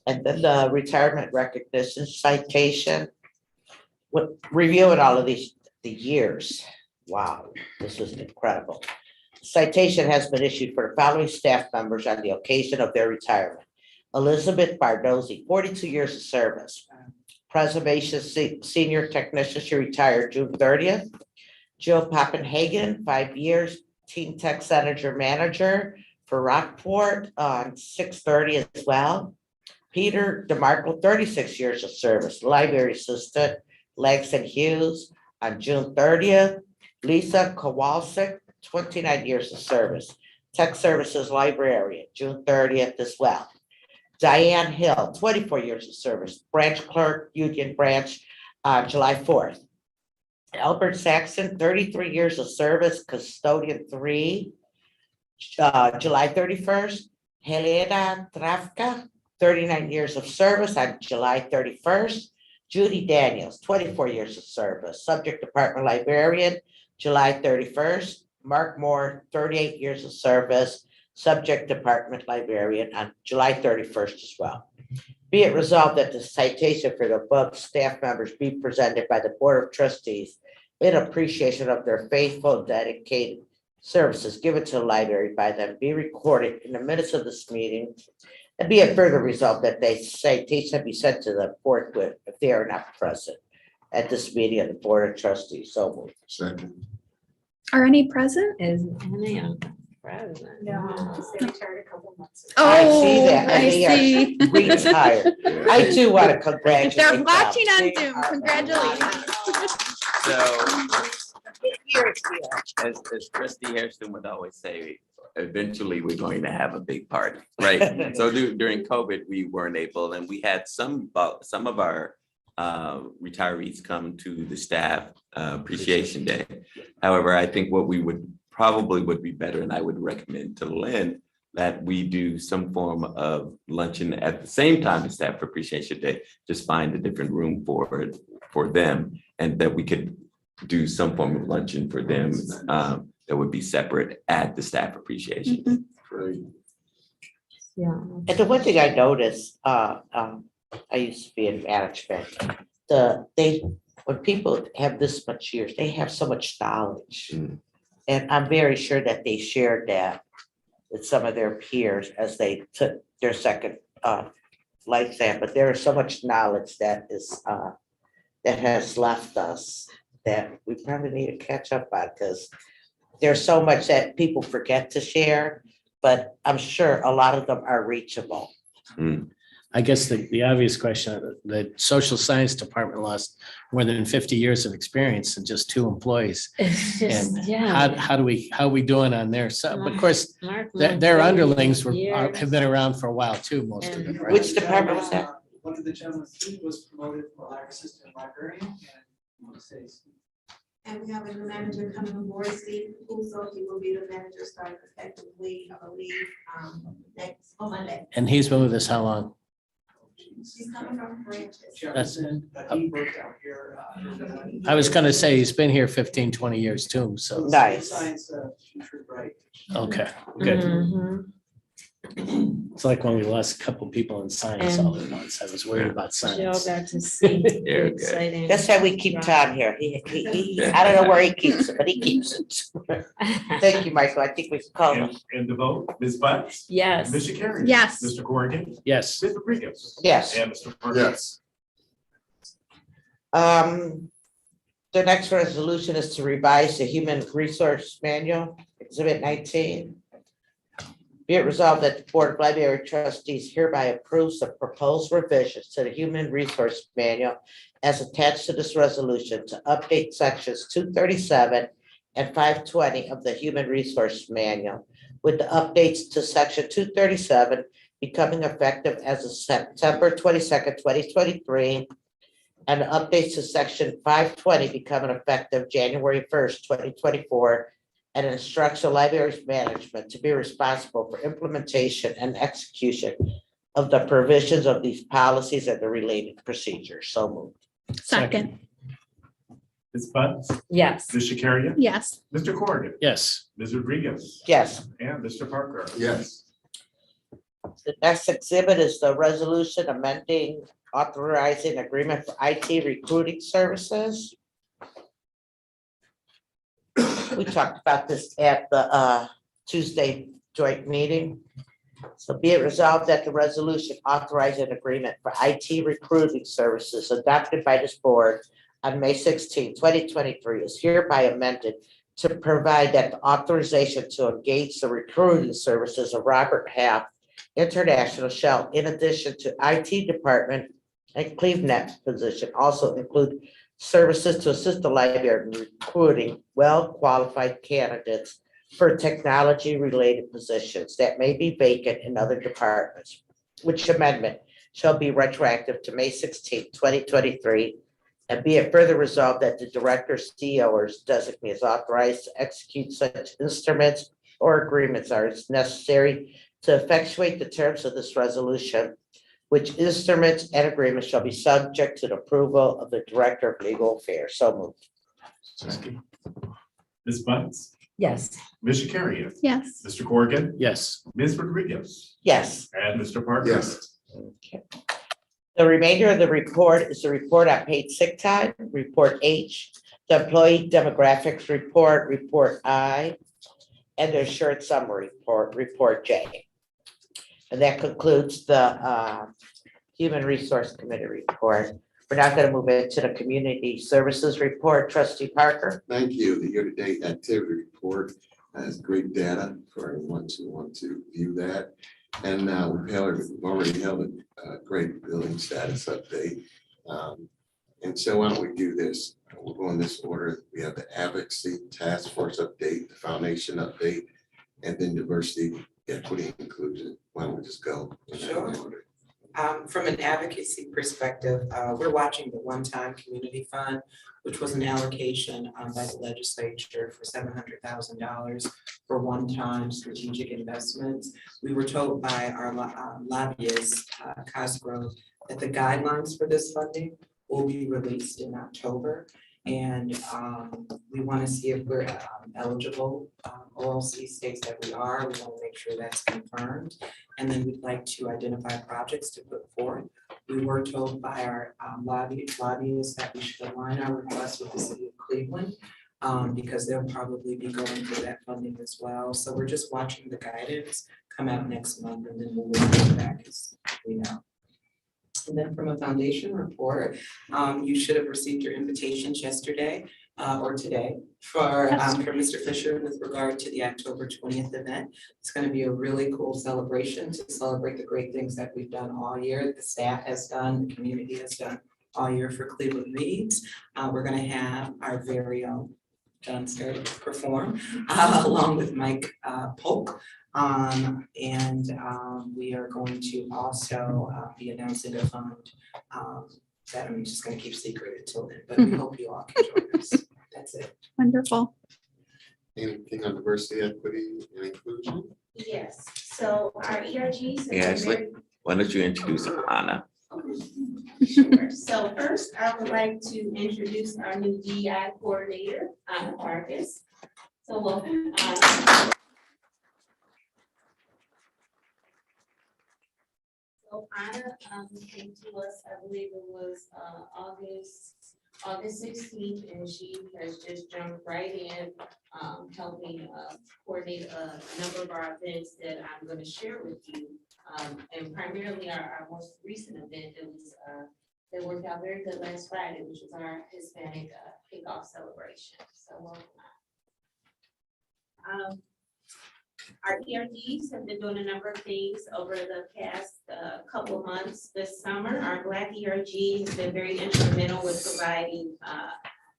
Speaker 3: and then the retirement recognition citation. With reviewing all of these, the years, wow, this is incredible. Citation has been issued for the following staff members on the occasion of their retirement. Elizabeth Bardozzi, 42 years of service. Preservation Senior Technician, she retired June 30th. Jill Poppenhagen, 5 years, Teen Tech Senator Manager for Rockport on 6/30 as well. Peter DeMarco, 36 years of service, Library Assistant, Langston Hughes on June 30th. Lisa Kowalczyk, 29 years of service, Tech Services Librarian, June 30th as well. Diane Hill, 24 years of service, Branch Clerk, Union Branch, July 4th. Albert Saxon, 33 years of service, Custodian 3, July 31st. Helena Travka, 39 years of service on July 31st. Judy Daniels, 24 years of service, Subject Department Librarian, July 31st. Mark Moore, 38 years of service, Subject Department Librarian on July 31st as well. Be it resolved that the citation for the above staff members be presented by the Board of Trustees in appreciation of their faithful and dedicated services given to the library by them, be recorded in the minutes of this meeting. And be it further resolved that they citation be sent to the forthwith if they are not present at this meeting of the Board of Trustees. So moved.
Speaker 8: second,
Speaker 9: Are any present?
Speaker 2: Is any of them present?
Speaker 14: No, they retired a couple months ago.
Speaker 3: I see
Speaker 9: Oh,
Speaker 3: that, and
Speaker 9: I
Speaker 3: they are
Speaker 9: see.
Speaker 3: Retired. I do want to congratulate
Speaker 9: They're
Speaker 3: them.
Speaker 9: watching on
Speaker 3: They
Speaker 9: Zoom.
Speaker 3: are-
Speaker 9: Congratulations.
Speaker 7: So,
Speaker 3: Here, here.
Speaker 7: as trustee Hairston would always say, eventually we're going to have a big party, right? So during COVID, we weren't able, and we had some of our retirees come to the staff appreciation day. However, I think what we would be better, and I would recommend to Lynn, that we do some form of luncheon at the same time as Staff Appreciation Day, just find a different room for them, and that we could do some form of luncheon for them that would be separate at the Staff Appreciation Day.
Speaker 8: great.
Speaker 2: Yeah.
Speaker 3: And the one thing I noticed, I used to be in management, when people have this much years, they have so much knowledge.
Speaker 7: Mm.
Speaker 3: And I'm very sure that they shared that with some of their peers as they took their second life exam, but there is so much knowledge that has left us that we probably need to catch up on, because there's so much that people forget to share, but I'm sure a lot of them are reachable.
Speaker 4: I guess the obvious question, the social science department lost more than 50 years of experience and just 2 employees.
Speaker 2: It's just,
Speaker 4: And
Speaker 2: yeah.
Speaker 4: how are we doing on their side? But of course,
Speaker 2: Mark
Speaker 4: their
Speaker 2: Montgomery
Speaker 4: underlings have
Speaker 2: years.
Speaker 4: been around for a while too, most of them, right?
Speaker 3: Which department was that?
Speaker 13: One of the gentlemen, he was promoted from a library assistant librarian, and I want to say,
Speaker 15: And we have a new manager coming on board, Steve, also he will be the manager starting effectively, I believe, next Monday.
Speaker 4: And he's been with us how long?
Speaker 15: He's coming from branches.
Speaker 13: Jefferson, but he worked out here.
Speaker 4: I was gonna say, he's been here 15, 20 years too, so,
Speaker 3: Nice.
Speaker 13: Science, future bright.
Speaker 4: okay, good.
Speaker 2: Mhm.
Speaker 4: It's like when we lost a couple people in science all at once. I was worried about
Speaker 2: Joe
Speaker 4: science.
Speaker 2: got to see.
Speaker 7: Very good.
Speaker 2: Exciting.
Speaker 3: That's how we keep Tom here. I don't know where he keeps it, but he keeps it. Thank you, Michael. I think we can call him.
Speaker 1: And the vote, Ms. Butts?
Speaker 2: Yes.
Speaker 1: Mr. Carrion?
Speaker 9: Yes.
Speaker 1: Mr. Corrigan?
Speaker 4: Yes,
Speaker 1: Ms. Rodriguez?
Speaker 3: Yes.
Speaker 1: And Mr. Parker?
Speaker 8: Yes.
Speaker 3: The next resolution is to revise the Human Resource Manual, Exhibit 19. Be it resolved that the Board of Library Trustees hereby approves the proposed revisions to the Human Resource Manual as attached to this resolution to update sections 237 and 520 of the Human Resource Manual, with the updates to section 237 becoming effective as of September 22nd, 2023, and the updates to section 520 becoming effective January 1st, 2024, and instructs the library's management to be responsible for implementation and execution of the provisions of these policies and the related procedures. So moved.
Speaker 9: Second,
Speaker 1: Ms. Butts?
Speaker 2: Yes.
Speaker 1: Mr. Carrion?
Speaker 9: yes.
Speaker 1: Mr. Corrigan?
Speaker 4: yes,
Speaker 1: Ms. Rodriguez?
Speaker 3: Yes.
Speaker 1: And Mr. Parker?
Speaker 8: Yes.
Speaker 3: The next exhibit is the resolution amending authorizing agreement for IT recruiting services. We talked about this at the Tuesday joint meeting. So be it resolved that the resolution authorizing agreement for IT recruiting services adopted by this board on May 16, 2023 is hereby amended to provide that the authorization to engage the recruiting services of Robert Half International shall, in addition to IT department and Cleveland position, also include services to assist the library in recruiting well-qualified candidates for technology-related positions that may be vacant in other departments, which amendment shall be retroactive to May 16, 2023, and be it further resolved that the director, CEO, or designee is authorized to execute such instruments or agreements as necessary to effectuate the terms of this resolution, which instruments and agreements shall be subject to the approval of the Director of Legal Affairs. So moved.
Speaker 1: Ms. Butts?
Speaker 2: Yes.
Speaker 1: Mr. Carrion?
Speaker 9: Yes.
Speaker 1: Mr. Corrigan?
Speaker 4: yes,
Speaker 1: Ms. Rodriguez?
Speaker 3: Yes.
Speaker 1: And Mr. Parker?
Speaker 8: Yes.
Speaker 3: Okay. The remainder of the report is the report on paid sick time, Report H, the employee demographics report, Report I, and the assured summary report, Report J. And that concludes the Human Resource Committee report. We're now going to move into the Community Services report. Trustee Parker.
Speaker 8: Thank you. The year-to-date activity report has great data for everyone who want to view that. And we've already held a great building status update. And so why don't we do this? We'll go in this order. We have the advocacy task force update, the foundation update, and then diversity, equity, inclusion. Why don't we just go in that order?
Speaker 16: From an advocacy perspective, we're watching the one-time community fund, which was an allocation by the legislature for $700,000 for one-time strategic investments. We were told by our lobbyist, Cosgrove, that the guidelines for this funding will be released in October. And we want to see if we're eligible. OLC states that we are. We want to make sure that's confirmed. And then we'd like to identify projects to put forward. We were told by our lobbyists that we should align our request with the city of Cleveland because they'll probably be going for that funding as well. So we're just watching the guidance come out next month, and then we'll report back as we know. And then from a foundation report, you should have received your invitations yesterday or today for Mr. Fisher with regard to the October 20th event. It's going to be a really cool celebration to celebrate the great things that we've done all year, the staff has done, the community has done all year for Cleveland Reads. We're going to have our very own John Stark perform along with Mike Polk. We are going to also be announcing a fund that I'm just going to keep secret until then, but we hope you all can join us. That's it.
Speaker 9: Wonderful.
Speaker 8: Anything on diversity, equity, and inclusion?
Speaker 15: Yes, so our ERGs. have
Speaker 7: Hey,
Speaker 15: been
Speaker 7: Ashley,
Speaker 15: very-
Speaker 7: why don't you introduce Anna?
Speaker 15: Sure. So first, I would like to introduce our new DEI coordinator, Anna Vargas. So welcome. So Anna came to us, I believe it was August 16th, and she has just jumped right in, helping coordinate a number of our events that I'm going to share with you. And primarily our most recent event, that worked out very good last Friday, which was our Hispanic kickoff celebration. So welcome. Our ERGs have been doing a number of things over the past couple of months this summer. Our Black ERG has been very instrumental with providing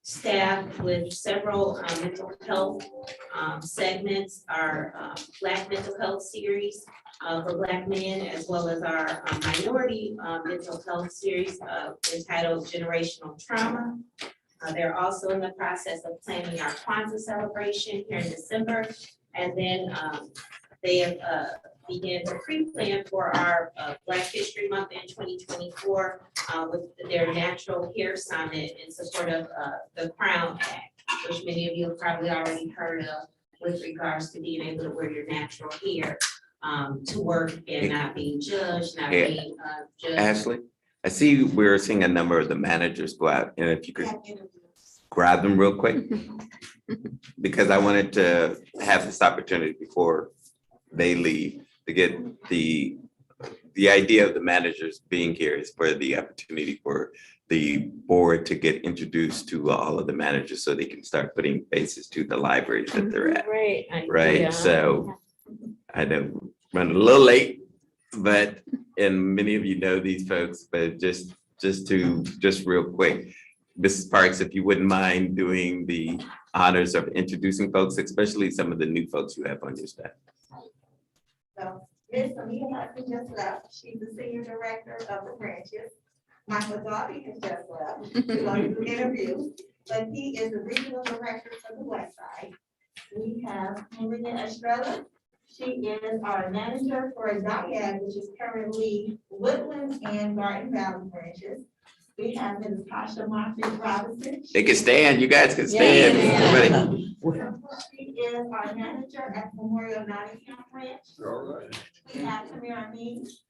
Speaker 15: staff with several mental health segments, our Black mental health series for Black men, as well as our minority mental health series entitled Generational Trauma. They're also in the process of planning our Kwanzaa celebration here in December. And then they have began to pre-plan for our Black History Month in 2024 with their Natural Hair Summit in support of the Crown Act, which many of you have probably already heard of with regards to being able to wear your natural hair to work and not being judged, not
Speaker 7: Hey,
Speaker 15: being judged.
Speaker 7: Ashley, I see we're seeing a number of the managers go out, and if you could grab them real quick, because I wanted to have this opportunity before they leave to get the idea of the managers being here is for the opportunity for the board to get introduced to all of the managers so they can start putting faces to the libraries that they're at.
Speaker 2: Great.
Speaker 7: Right,
Speaker 2: idea.
Speaker 7: so I know running a little late, but, and many of you know these folks, but just real quick, Mrs. Parks, if you wouldn't mind doing the honors of introducing folks, especially some of the new folks you have on your staff.
Speaker 15: So Ms. Amina Hudson just left. She's the senior director of the branches. Michael Darby has just left. We're going to do interviews, but he is the regional director for the West Side. We have Maria Estrella. She is our manager for Dyad, which is currently Woodlands and Garden Valley branches. We have Ms. Tasha Murphy Robinson.
Speaker 7: They can stand, you guys can stand. Everybody.
Speaker 15: She is our manager at Memorial Nottingham branch.
Speaker 8: All right.
Speaker 15: We have Tamara Means,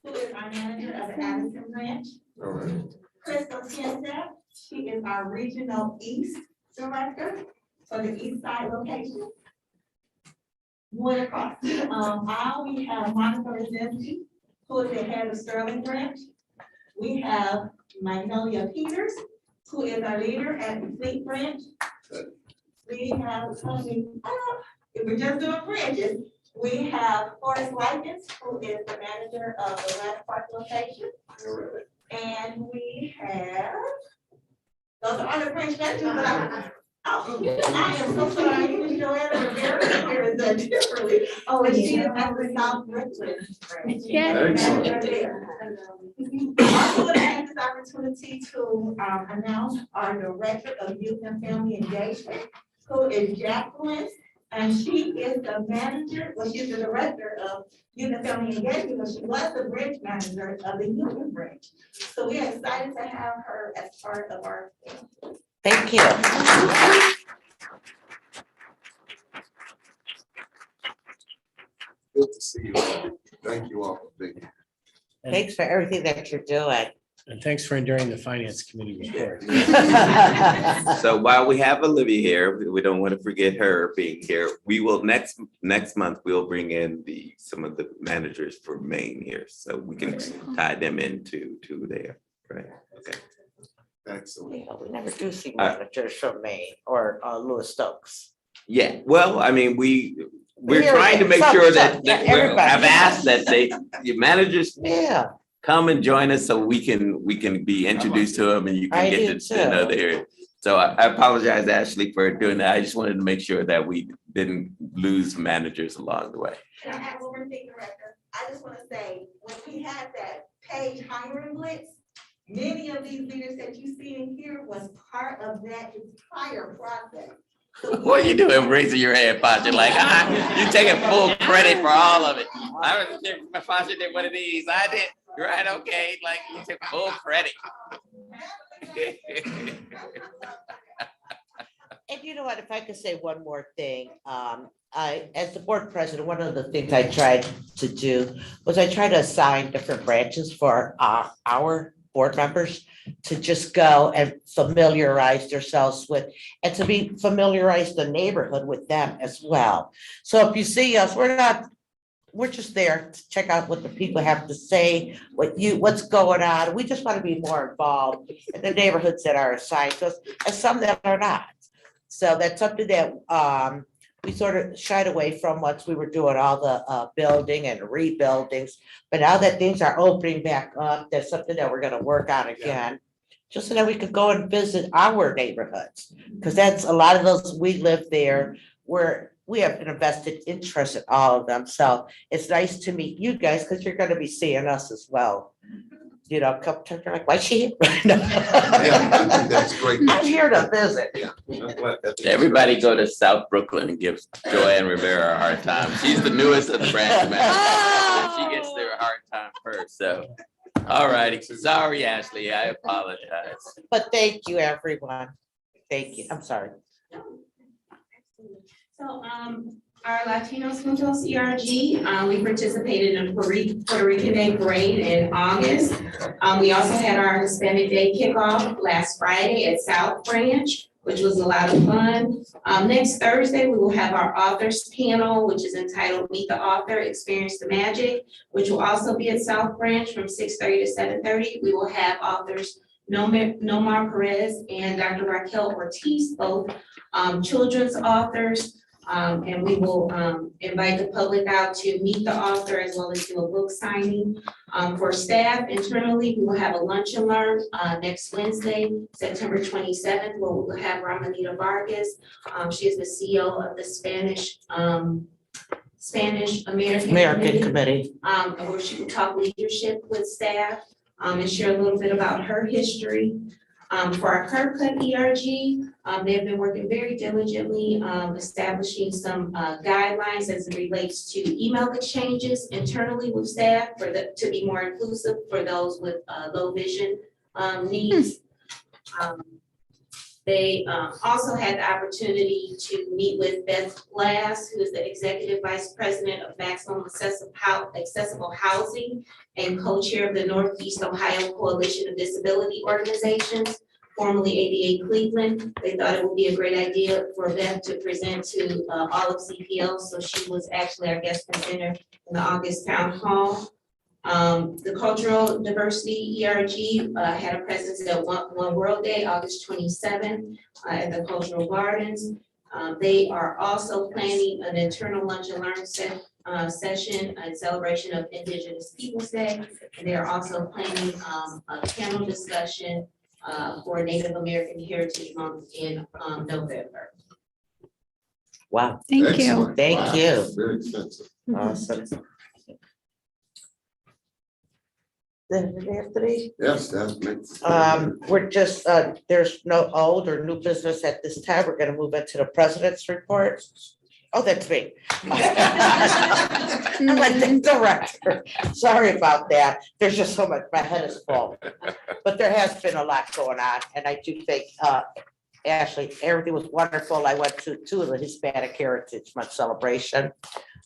Speaker 15: who is our manager of the Addison branch.
Speaker 8: All right.
Speaker 15: Crystal Tinsdale, she is our regional east director for the east side location. Going across the aisle, we have Monica Rosinski, who is the head of Sterling branch. We have Magnolia Peters, who is our leader at the Fleet branch. We have, if we're just doing branches, we have Forrest Likens, who is the manager of the Atlanta Park location. And we have, those are other branch managers, but I am so sorry, you just Joanna Rivera here is done differently. Oh, and she is at the South Richmond. Also want to have this opportunity to announce our Director of Youth and Family Engagement, who is Jacqueline, and she is the manager, well, she's the Director of Youth and Family Engagement, but she was the branch manager of the Youth branch. So we are excited to have her as part of our family.
Speaker 3: Thank you.
Speaker 8: Good to see you. Thank you all for being here.
Speaker 3: Thanks for everything that you're doing.
Speaker 4: And thanks for enduring the finance committee report.
Speaker 7: So while we have Olivia here, we don't want to forget her being here. We will next month, we'll bring in some of the managers for Maine here, so we can tie them into there, right? Okay.
Speaker 8: Excellent.
Speaker 3: Yeah, we never do see managers from Maine or Louis Stokes.
Speaker 7: Yeah, well, I mean, we're
Speaker 3: Here
Speaker 7: trying to
Speaker 3: again,
Speaker 7: make
Speaker 3: some-
Speaker 7: sure
Speaker 3: some,
Speaker 7: that
Speaker 3: yeah, everybody.
Speaker 7: I've asked that your managers
Speaker 3: Yeah,
Speaker 7: come and join us so we can be introduced to them and you
Speaker 3: I
Speaker 7: can
Speaker 3: do
Speaker 7: get to know
Speaker 3: too.
Speaker 7: their. So I apologize, Ashley, for doing that. I just wanted to make sure that we didn't lose managers along the way.
Speaker 15: Can I have one more thing, Director? I just want to say, when we had that page hiring blitz, many of these leaders that you see in here was part of that entire process.
Speaker 7: What are you doing, raising your hand, Pasha? Like, you taking full credit for all of it. I was there, Pasha did one of these. I did, right, okay, like you took full credit.
Speaker 3: and you know what, if I could say one more thing, as the board president, one of the things I tried to do was I tried to assign different branches for our board members to just go and familiarize themselves with, and to be familiarize the neighborhood with them as well. So if you see us, we're just there to check out what the people have to say, what's going on. We just want to be more involved in the neighborhoods that are assigned to us, and some that are not. So that's something that we sort of shied away from once we were doing all the building and rebuildings. But now that things are opening back up, that's something that we're gonna work on again. Just so that we could go and visit our neighborhoods, because that's a lot of those, we live there, where we have an invested interest in all of them. So it's nice to meet you guys, because you're gonna be seeing us as well. You know, come to, you're like, why is she here?
Speaker 8: Yeah, I think that's great.
Speaker 3: I'm here to visit.
Speaker 8: Yeah. I'm glad that-
Speaker 7: Everybody go to South Brooklyn and give Joanne Rivera a hard time. She's the newest of the branch managers. She gets their hard time first, so. All righty, sorry, Ashley, I apologize.
Speaker 3: But thank you, everyone. Thank you. I'm sorry.
Speaker 15: So, our Latinos Juntos ERG, we participated in Puerto Rican Day Parade in August. We also had our Hispanic Day kickoff last Friday at South Branch, which was a lot of fun. Next Thursday, we will have our authors panel, which is entitled Meet the Author, Experience the Magic, which will also be at South Branch from 6:30 to 7:30. We will have authors Nomar Perez and Dr. Raquel Ortiz, both children's authors. And we will invite the public out to meet the author as well as do a book signing. For staff internally, we will have a lunch and learn next Wednesday, September 27th, where we will have Ramonita Vargas. She is the CEO of the Spanish American
Speaker 3: Committee.
Speaker 15: Where she will talk leadership with staff and share a little bit about her history. For our curb cut ERG, they have been working very diligently, establishing some guidelines as it relates to email exchanges internally with staff to be more inclusive for those with low vision needs. They also had the opportunity to meet with Beth Glass, who is the Executive Vice President of Maximum Accessible Housing and co-chair of the Northeast Ohio Coalition of Disability Organizations, formerly ADA Cleveland. They thought it would be a great idea for Beth to present to all of CPL, so she was actually our guest presenter in the August Town Hall. The Cultural Diversity ERG had a presence at One World Day, August 27th, at the Cultural Gardens. They are also planning an internal lunch and learn session in celebration of Indigenous Peoples Day. And they are also planning a panel discussion for Native American Heritage Month in November.
Speaker 3: Wow.
Speaker 9: Thank you.
Speaker 8: Excellent.
Speaker 3: Thank
Speaker 8: Wow.
Speaker 3: you.
Speaker 8: Very expensive.
Speaker 3: Awesome. Anthony?
Speaker 8: Yes, that makes.
Speaker 3: We're just, there's no old or new business at this time. We're gonna move into the president's report. Oh, that's me. I'm like the director. Sorry about that. There's just so much, my head is full. But there has been a lot going on, and I do think, Ashley, everything was wonderful. I went to 2 of the Hispanic Heritage Month celebration.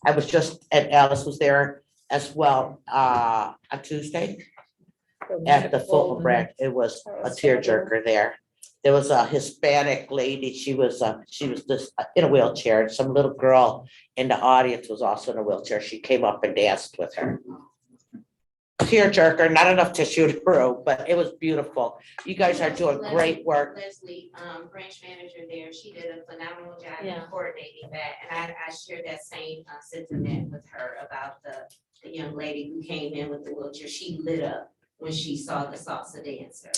Speaker 3: I was just, and Alice was there as well, on Tuesday at the Fulton Branch. It was a tearjerker there. There was a Hispanic lady. She was just in a wheelchair. Some little girl in the audience was also in a wheelchair. She came up and danced with her. tearjerker, not enough tissue to room, but it was beautiful. You guys are doing great work.
Speaker 15: Leslie, branch manager there, she did a phenomenal job in
Speaker 2: Yeah.
Speaker 15: coordinating that, and I shared that same sentiment with her about the young lady who came in with the wheelchair. She lit up when she saw the salsa dancer.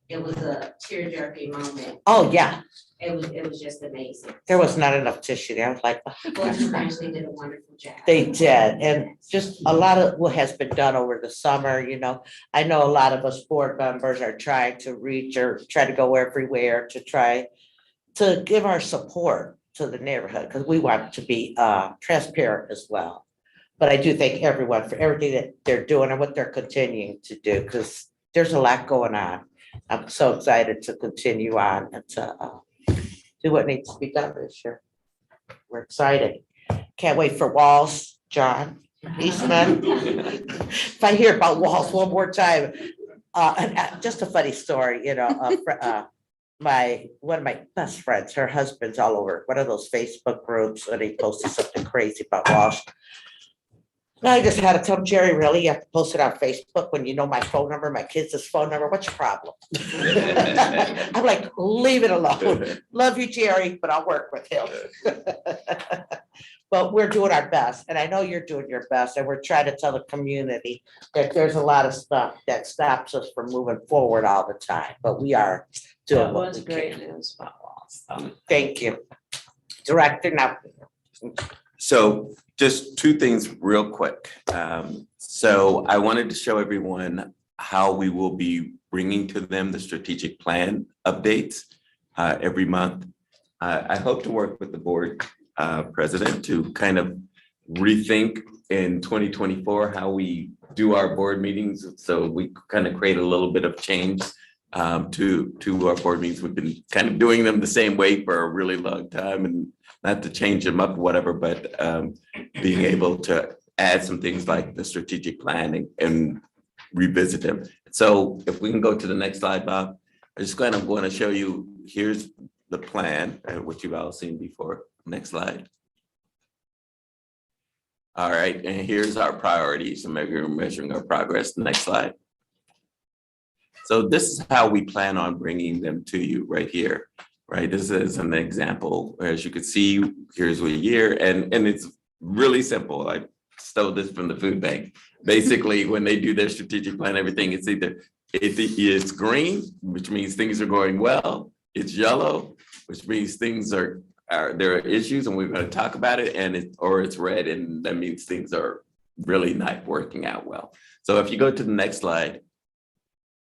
Speaker 15: It was a tear-jerking moment.
Speaker 3: Oh, yeah,
Speaker 15: It was just amazing.
Speaker 3: there was not enough tissue there. I was like,
Speaker 15: Both branch, they did a wonderful job.
Speaker 3: they did, and just a lot of what has been done over the summer, you know. I know a lot of us board members are trying to reach or try to go everywhere to try to give our support to the neighborhood, because we want to be transparent as well. But I do thank everyone for everything that they're doing and what they're continuing to do, because there's a lot going on. I'm so excited to continue on and to do what needs to be done this year. We're excited. Can't wait for Walls, John, Eastman. If I hear about Walls one more time, and just a funny story, you know, one of my best friends, her husband's all over one of those Facebook groups, and he posted something crazy about Walsh. And I just had to tell him, Jerry, really, you have to post it on Facebook when you know my phone number, my kids' phone number, what's your problem? I'm like, leave it alone. Love you, Jerry, but I'll work with him. But we're doing our best, and I know you're doing your best, and we're trying to tell the community that there's a lot of stuff that stops us from moving forward all the time, but we are
Speaker 2: That
Speaker 3: doing what
Speaker 2: was
Speaker 3: we
Speaker 2: great
Speaker 3: can.
Speaker 2: news about Walls.
Speaker 3: Thank you. Director, now.
Speaker 7: So just two things real quick. So I wanted to show everyone how we will be bringing to them the strategic plan updates every month. I hope to work with the board president to kind of rethink in 2024 how we do our board meetings. So we kind of create a little bit of change to our board meetings. We've been kind of doing them the same way for a really long time, and not to change them up, whatever, but being able to add some things like the strategic planning and revisit them. So if we can go to the next slide, Bob, I just kind of want to show you, here's the plan, which you've all seen before. Next slide. All right, and here's our priorities, and maybe we're measuring our progress. Next slide. So this is how we plan on bringing them to you right here, right? This is an example. As you can see, here's a year, and it's really simple. I stole this from the food bank. Basically, when they do their strategic plan, everything, it's either it's green, which means things are going well. It's yellow, which means things there are issues, and we're going to talk about it, and it's red, and that means things are really not working out well. So if you go to the next slide,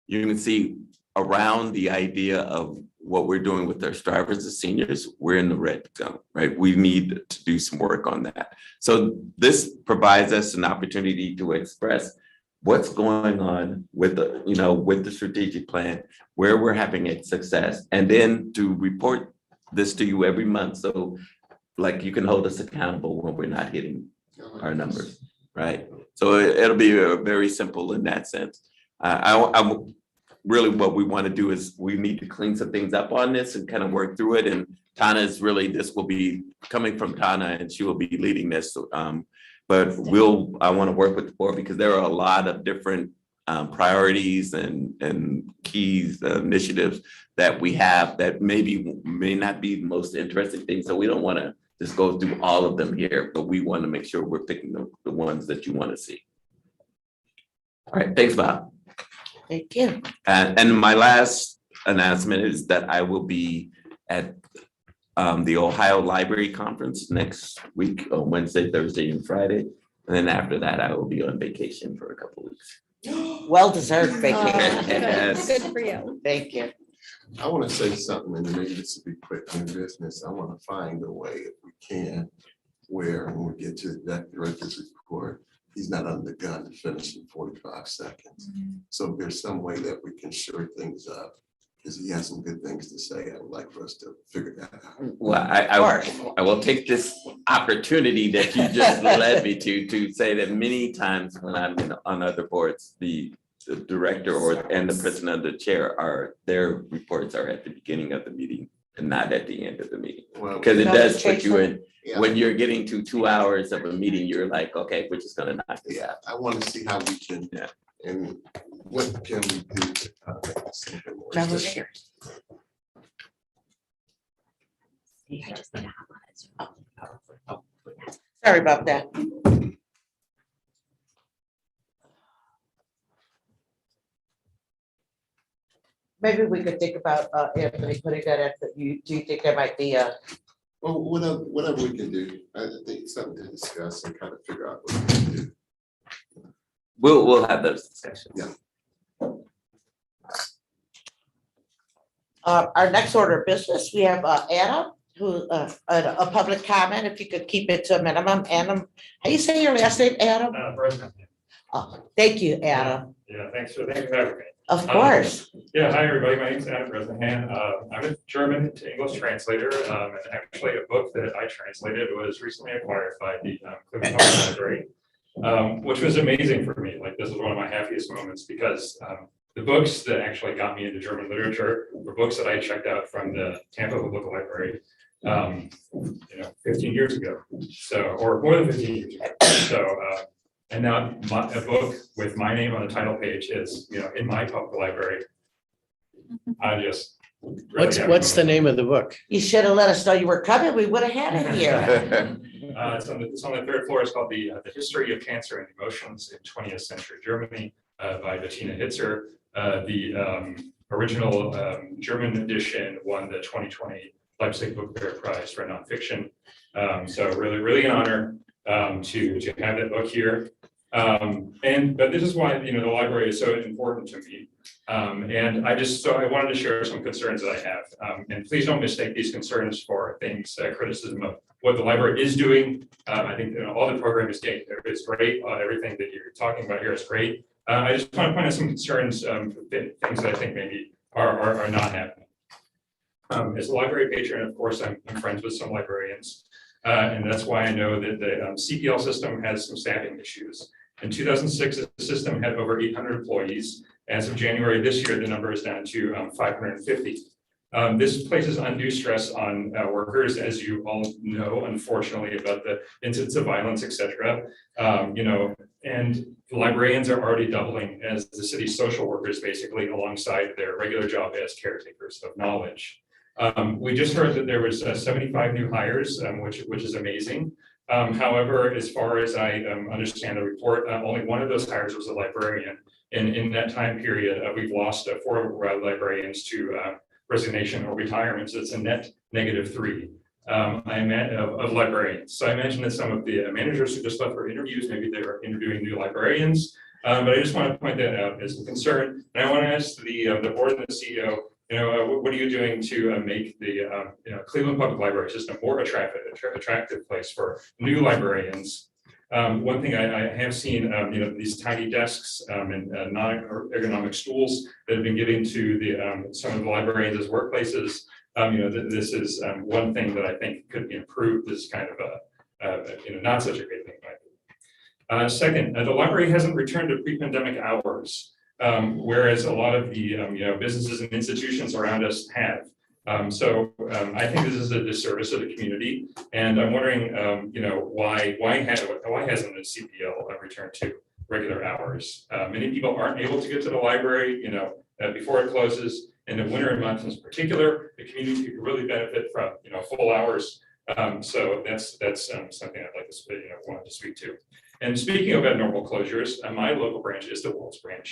Speaker 7: you can see around the idea of what we're doing with our strivers as seniors, we're in the red zone, right? We need to do some work on that. So this provides us an opportunity to express what's going on with the strategic plan, where we're having a success, and then to report this to you every month. So like you can hold us accountable when we're not hitting our numbers, right? So it'll be very simple in that sense. Really what we want to do is we need to clean some things up on this and kind of work through it. And Tana is really, this will be coming from Tana, and she will be leading this. But I want to work with the board because there are a lot of different priorities and keys, initiatives that we have that may not be the most interesting things. So we don't want to just go through all of them here, but we want to make sure we're picking the ones that you want to see. All right, thanks, Bob.
Speaker 3: Thank you.
Speaker 7: And my last announcement is that I will be at the Ohio Library Conference next week on Wednesday, Thursday, and Friday. And then after that, I will be on vacation for a couple of weeks.
Speaker 3: Well-deserved vacation.
Speaker 7: Yes.
Speaker 9: Good for you.
Speaker 3: Thank you.
Speaker 8: I want to say something, and maybe this will be quick in business. I want to find a way, if we can, where when we get to that director's report, he's not under the gun to finish in 45 seconds. So if there's some way that we can shore things up, because he has some good things to say, I would like for us to figure that out.
Speaker 7: Well, I will take this opportunity that you just led me to say that many times when I'm on other boards, the director and the president of the chair their reports are at the beginning of the meeting and not at the end of the meeting. Because it does put you in, when you're getting to 2 hours of a meeting, you're like, okay, we're just gonna knock this out.
Speaker 8: I want to see how we can And what can we do to contact us?
Speaker 3: Remember here. Sorry about that. Maybe we could think about, Anthony, putting that at do you think there might be a,
Speaker 8: Well, whatever we can do, I think it's something to discuss and kind of figure out what we can do.
Speaker 7: We'll have those discussions.
Speaker 8: Yeah.
Speaker 3: our next order of business, we have, Adam, who, a public comment, if you could keep it to a minimum. Adam, how you say your last name, Adam?
Speaker 17: President.
Speaker 3: Oh, thank you, Adam.
Speaker 17: Yeah, thanks for having me.
Speaker 3: Of course.
Speaker 17: Yeah, hi, everybody. My name is Adam Bresnahan. I'm a German to English translator. And actually a book that I translated was recently acquired by the Cleveland Public Library, which was amazing for me. Like, this is one of my happiest moments because the books that actually got me into German literature were books that I checked out from the Tampa Public Library, 15 years ago. So, or more than 15 years ago. So, and now a book with my name on the title page is, in my public library. I just. really
Speaker 4: What's the name of the book?
Speaker 3: You should have let us know you were coming. We would have had it here.
Speaker 17: It's on the third floor. It's called the History of Cancer and Emotions in 20th Century Germany by Bettina Hitzer. The original German edition won the 2020 Leipzig Book Fair Prize for nonfiction. So really an honor to have that book here. But this is why, the library is so important to me. And I wanted to share some concerns that I have. And please don't mistake these concerns for things, criticism of what the library is doing. I think all the program is great. Everything that you're talking about here is great. I just want to point out some concerns, things that I think maybe are not happening. As a library patron, of course, I'm friends with some librarians. And that's why I know that the CPL system has some staffing issues. In 2006, the system had over 800 employees. As of January this year, the number is down to 550. This places undue stress on workers, as you all know, unfortunately, about the incidents of violence, et cetera. And librarians are already doubling as the city's social workers, basically, alongside their regular job as caretakers of knowledge. We just heard that there was 75 new hires, which is amazing. However, as far as I understand the report, only one of those hires was a librarian. And in that time period, we've lost 4 librarians to resignation or retirement. So it's a net -3 of librarians. So I imagine that some of the managers who just left for interviews, maybe they were interviewing new librarians. But I just want to point that out as a concern. And I want to ask the board and the CEO, what are you doing to make the Cleveland Public Library system more attractive place for new librarians? One thing I have seen, these tiny desks and non-ergonomic stools that have been given to some of the librarians as workplaces. This is one thing that I think could be improved. This is kind of not such a great thing. Second, the library hasn't returned to pre-pandemic hours. Whereas a lot of the businesses and institutions around us have. I think this is a disservice to the community, and I'm wondering, why hasn't the CPL returned to regular hours? Many people aren't able to get to the library, before it closes. In the winter months in particular, the community could really benefit from full hours. So that's something I'd like to wanted to speak to. And speaking of abnormal closures, my local branch is the Lofts branch.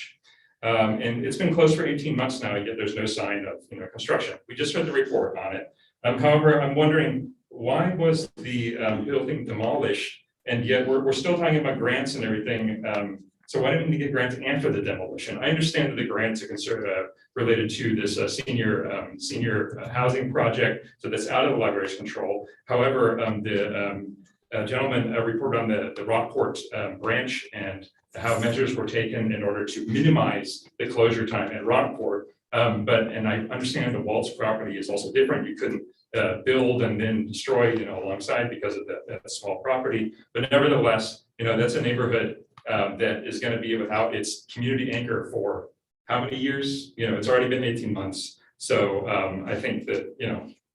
Speaker 17: And it's been closed for 18 months now, yet there's no sign of construction. We just heard the report on it. However, I'm wondering, why was the building demolished? And yet we're still talking about grants and everything. So why didn't we get grants after the demolition? I understand that the grants are related to this senior housing project, so that's out of the library's control. However, the gentleman reported on the Rockport branch and how measures were taken in order to minimize the closure time at Rockport. And I understand the Waltz property is also different. You couldn't build and then destroy, alongside because of that small property. But nevertheless, that's a neighborhood that is going to be without its community anchor for how many years? It's already been 18 months. So I think that,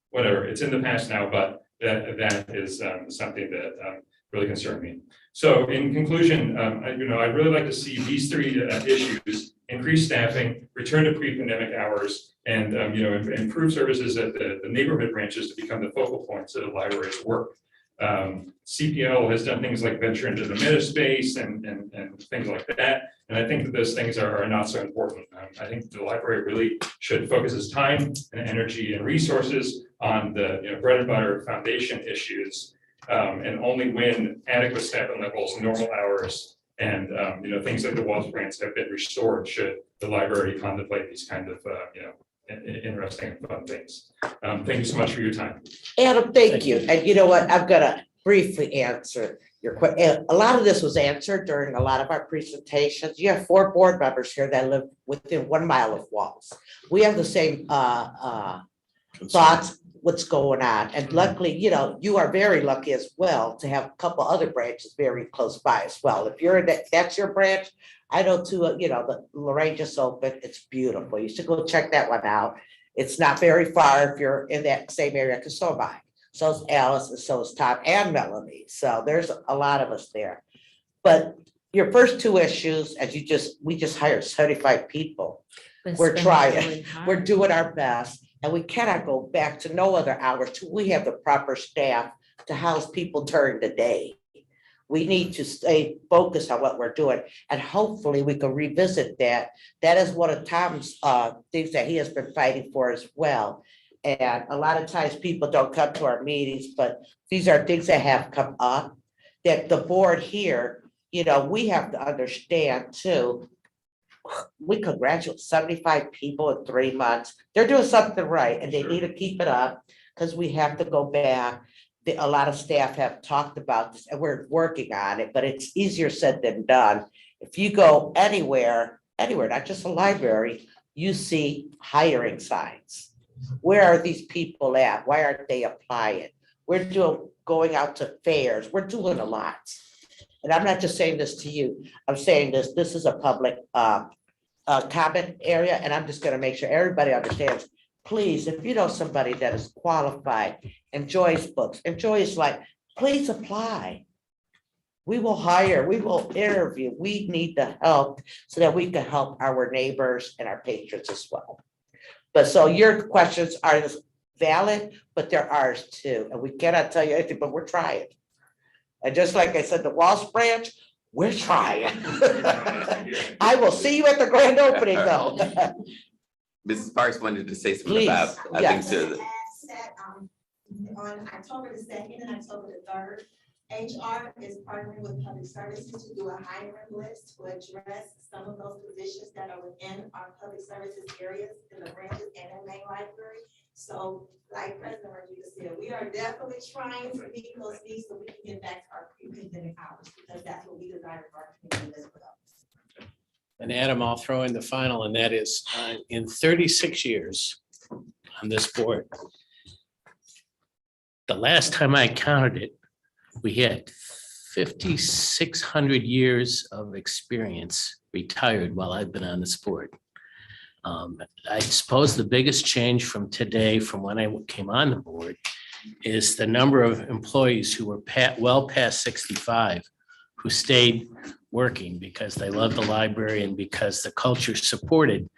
Speaker 17: whatever, it's in the past now, but that is something that really concern me. So in conclusion, I'd really like to see these three issues: increase staffing, return to pre-pandemic hours, and improve services at the neighborhood branches to become the focal points of the library's work. CPL has done things like venture into the meta space and things like that. And I think that those things are not so important. I think the library really should focus its time and energy and resources on the bread and butter foundation issues. And only when adequate staffing levels, normal hours, and things like the Welsh grants have been restored should the library contemplate these kind of interesting and fun things. Thank you so much for your time.
Speaker 3: Adam, thank you. And you know what? I'm gonna briefly answer your question. A lot of this was answered during a lot of our presentations. You have 4 board members here that live within 1 mile of walls. We have the same thoughts, what's going on. And luckily, you are very lucky as well to have a couple other branches very close by as well. If you're in that's your branch, I know too, the Lorraine just opened. It's beautiful. You should go check that one out. It's not very far if you're in that same area, because so am I. So is Alice, and so is Tom and Melanie. So there's a lot of us there. But your first 2 issues, we just hired 75 people. We're trying, we're doing our best, and we cannot go back to no other hours till we have the proper staff to house people during the day. We need to stay focused on what we're doing, and hopefully we can revisit that. That is one of Tom's things that he has been fighting for as well. And a lot of times people don't come to our meetings, but these are things that have come up that the board here, we have to understand too. We congratulate 75 people in 3 months. They're doing something right, and they need to keep it up, because we have to go back. A lot of staff have talked about this, and we're working on it, but it's easier said than done. If you go anywhere, not just a library, you see hiring signs. Where are these people at? Why aren't they applying? We're going out to fairs. We're doing a lot. And I'm not just saying this to you. I'm saying this is a public comment area, and I'm just going to make sure everybody understands. Please, if you know somebody that is qualified, enjoys books, enjoys life, please apply. We will hire, we will interview. We need the help so that we can help our neighbors and our patrons as well. But so your questions are valid, but they're ours too. And we cannot tell you anything, but we're trying. And just like I said, the Welsh branch, we're trying. I will see you at the grand opening though.
Speaker 7: Mrs. Parks wanted to say something
Speaker 3: Please,
Speaker 7: about, I
Speaker 3: yes.
Speaker 7: think, to
Speaker 18: on October the 2nd and October the 3rd, HR is partnering with public services to do a hiring list to address some of those positions that are within our public services areas in the branches and in main library. So like President Rodriguez said, we are definitely trying to meet those needs so we can get back to our pre-pandemic hours, because that's what we desire for our community as well.
Speaker 4: And Adam, I'll throw in the final, and that is in 36 years on this board, the last time I counted it, we had 5,600 years of experience retired while I've been on this board. I suppose the biggest change from today, from when I came on the board, is the number of employees who were well past 65 who stayed working because they love the library and because the culture supported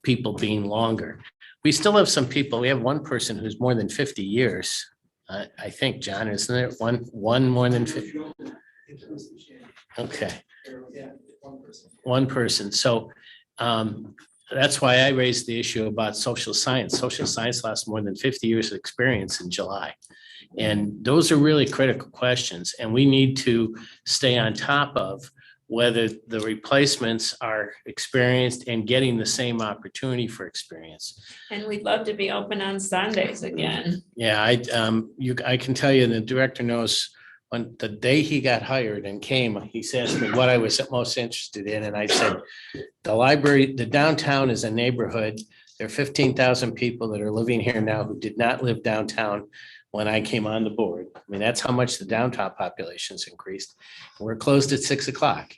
Speaker 4: people being longer. We still have some people. We have one person who's more than 50 years. I think, John, isn't there one more than 50? Okay. One person. So that's why I raised the issue about social science. Social science lasts more than 50 years of experience in July. And those are really critical questions. And we need to stay on top of whether the replacements are experienced and getting the same opportunity for experience.
Speaker 2: And we'd love to be open on Sundays again.
Speaker 4: Yeah, I can tell you, the director knows, on the day he got hired and came, he asked me what I was most interested in. And I said, the library, the downtown is a neighborhood. There are 15,000 people that are living here now who did not live downtown when I came on the board. I mean, that's how much the downtown population's increased. We're closed at 6 o'clock.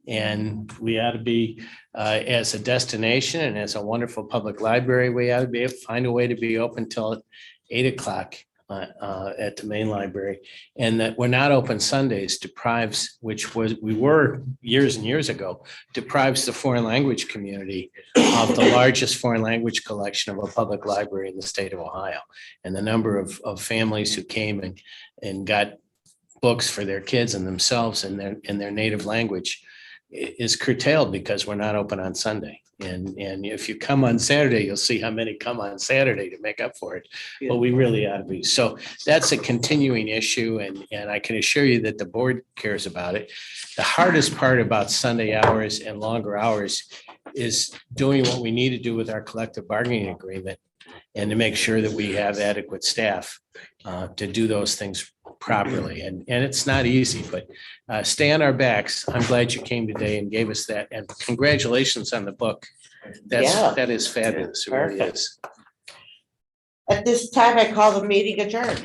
Speaker 4: And we ought to be, as a destination and as a wonderful public library, we ought to be able to find a way to be open till 8 o'clock at the main library. And that we're not open Sundays deprives, we were years and years ago, deprives the foreign language community of the largest foreign language collection of a public library in the state of Ohio. And the number of families who came and got books for their kids and themselves in their native language is curtailed because we're not open on Sunday. And if you come on Saturday, you'll see how many come on Saturday to make up for it. But we really ought to be. So that's a continuing issue, and I can assure you that the board cares about it. The hardest part about Sunday hours and longer hours is doing what we need to do with our collective bargaining agreement and to make sure that we have adequate staff to do those things properly. And it's not easy, but stay on our backs. I'm glad you came today and gave us that. And congratulations on the book. That is fabulous. It really is.
Speaker 3: At this time, I call the meeting adjourned.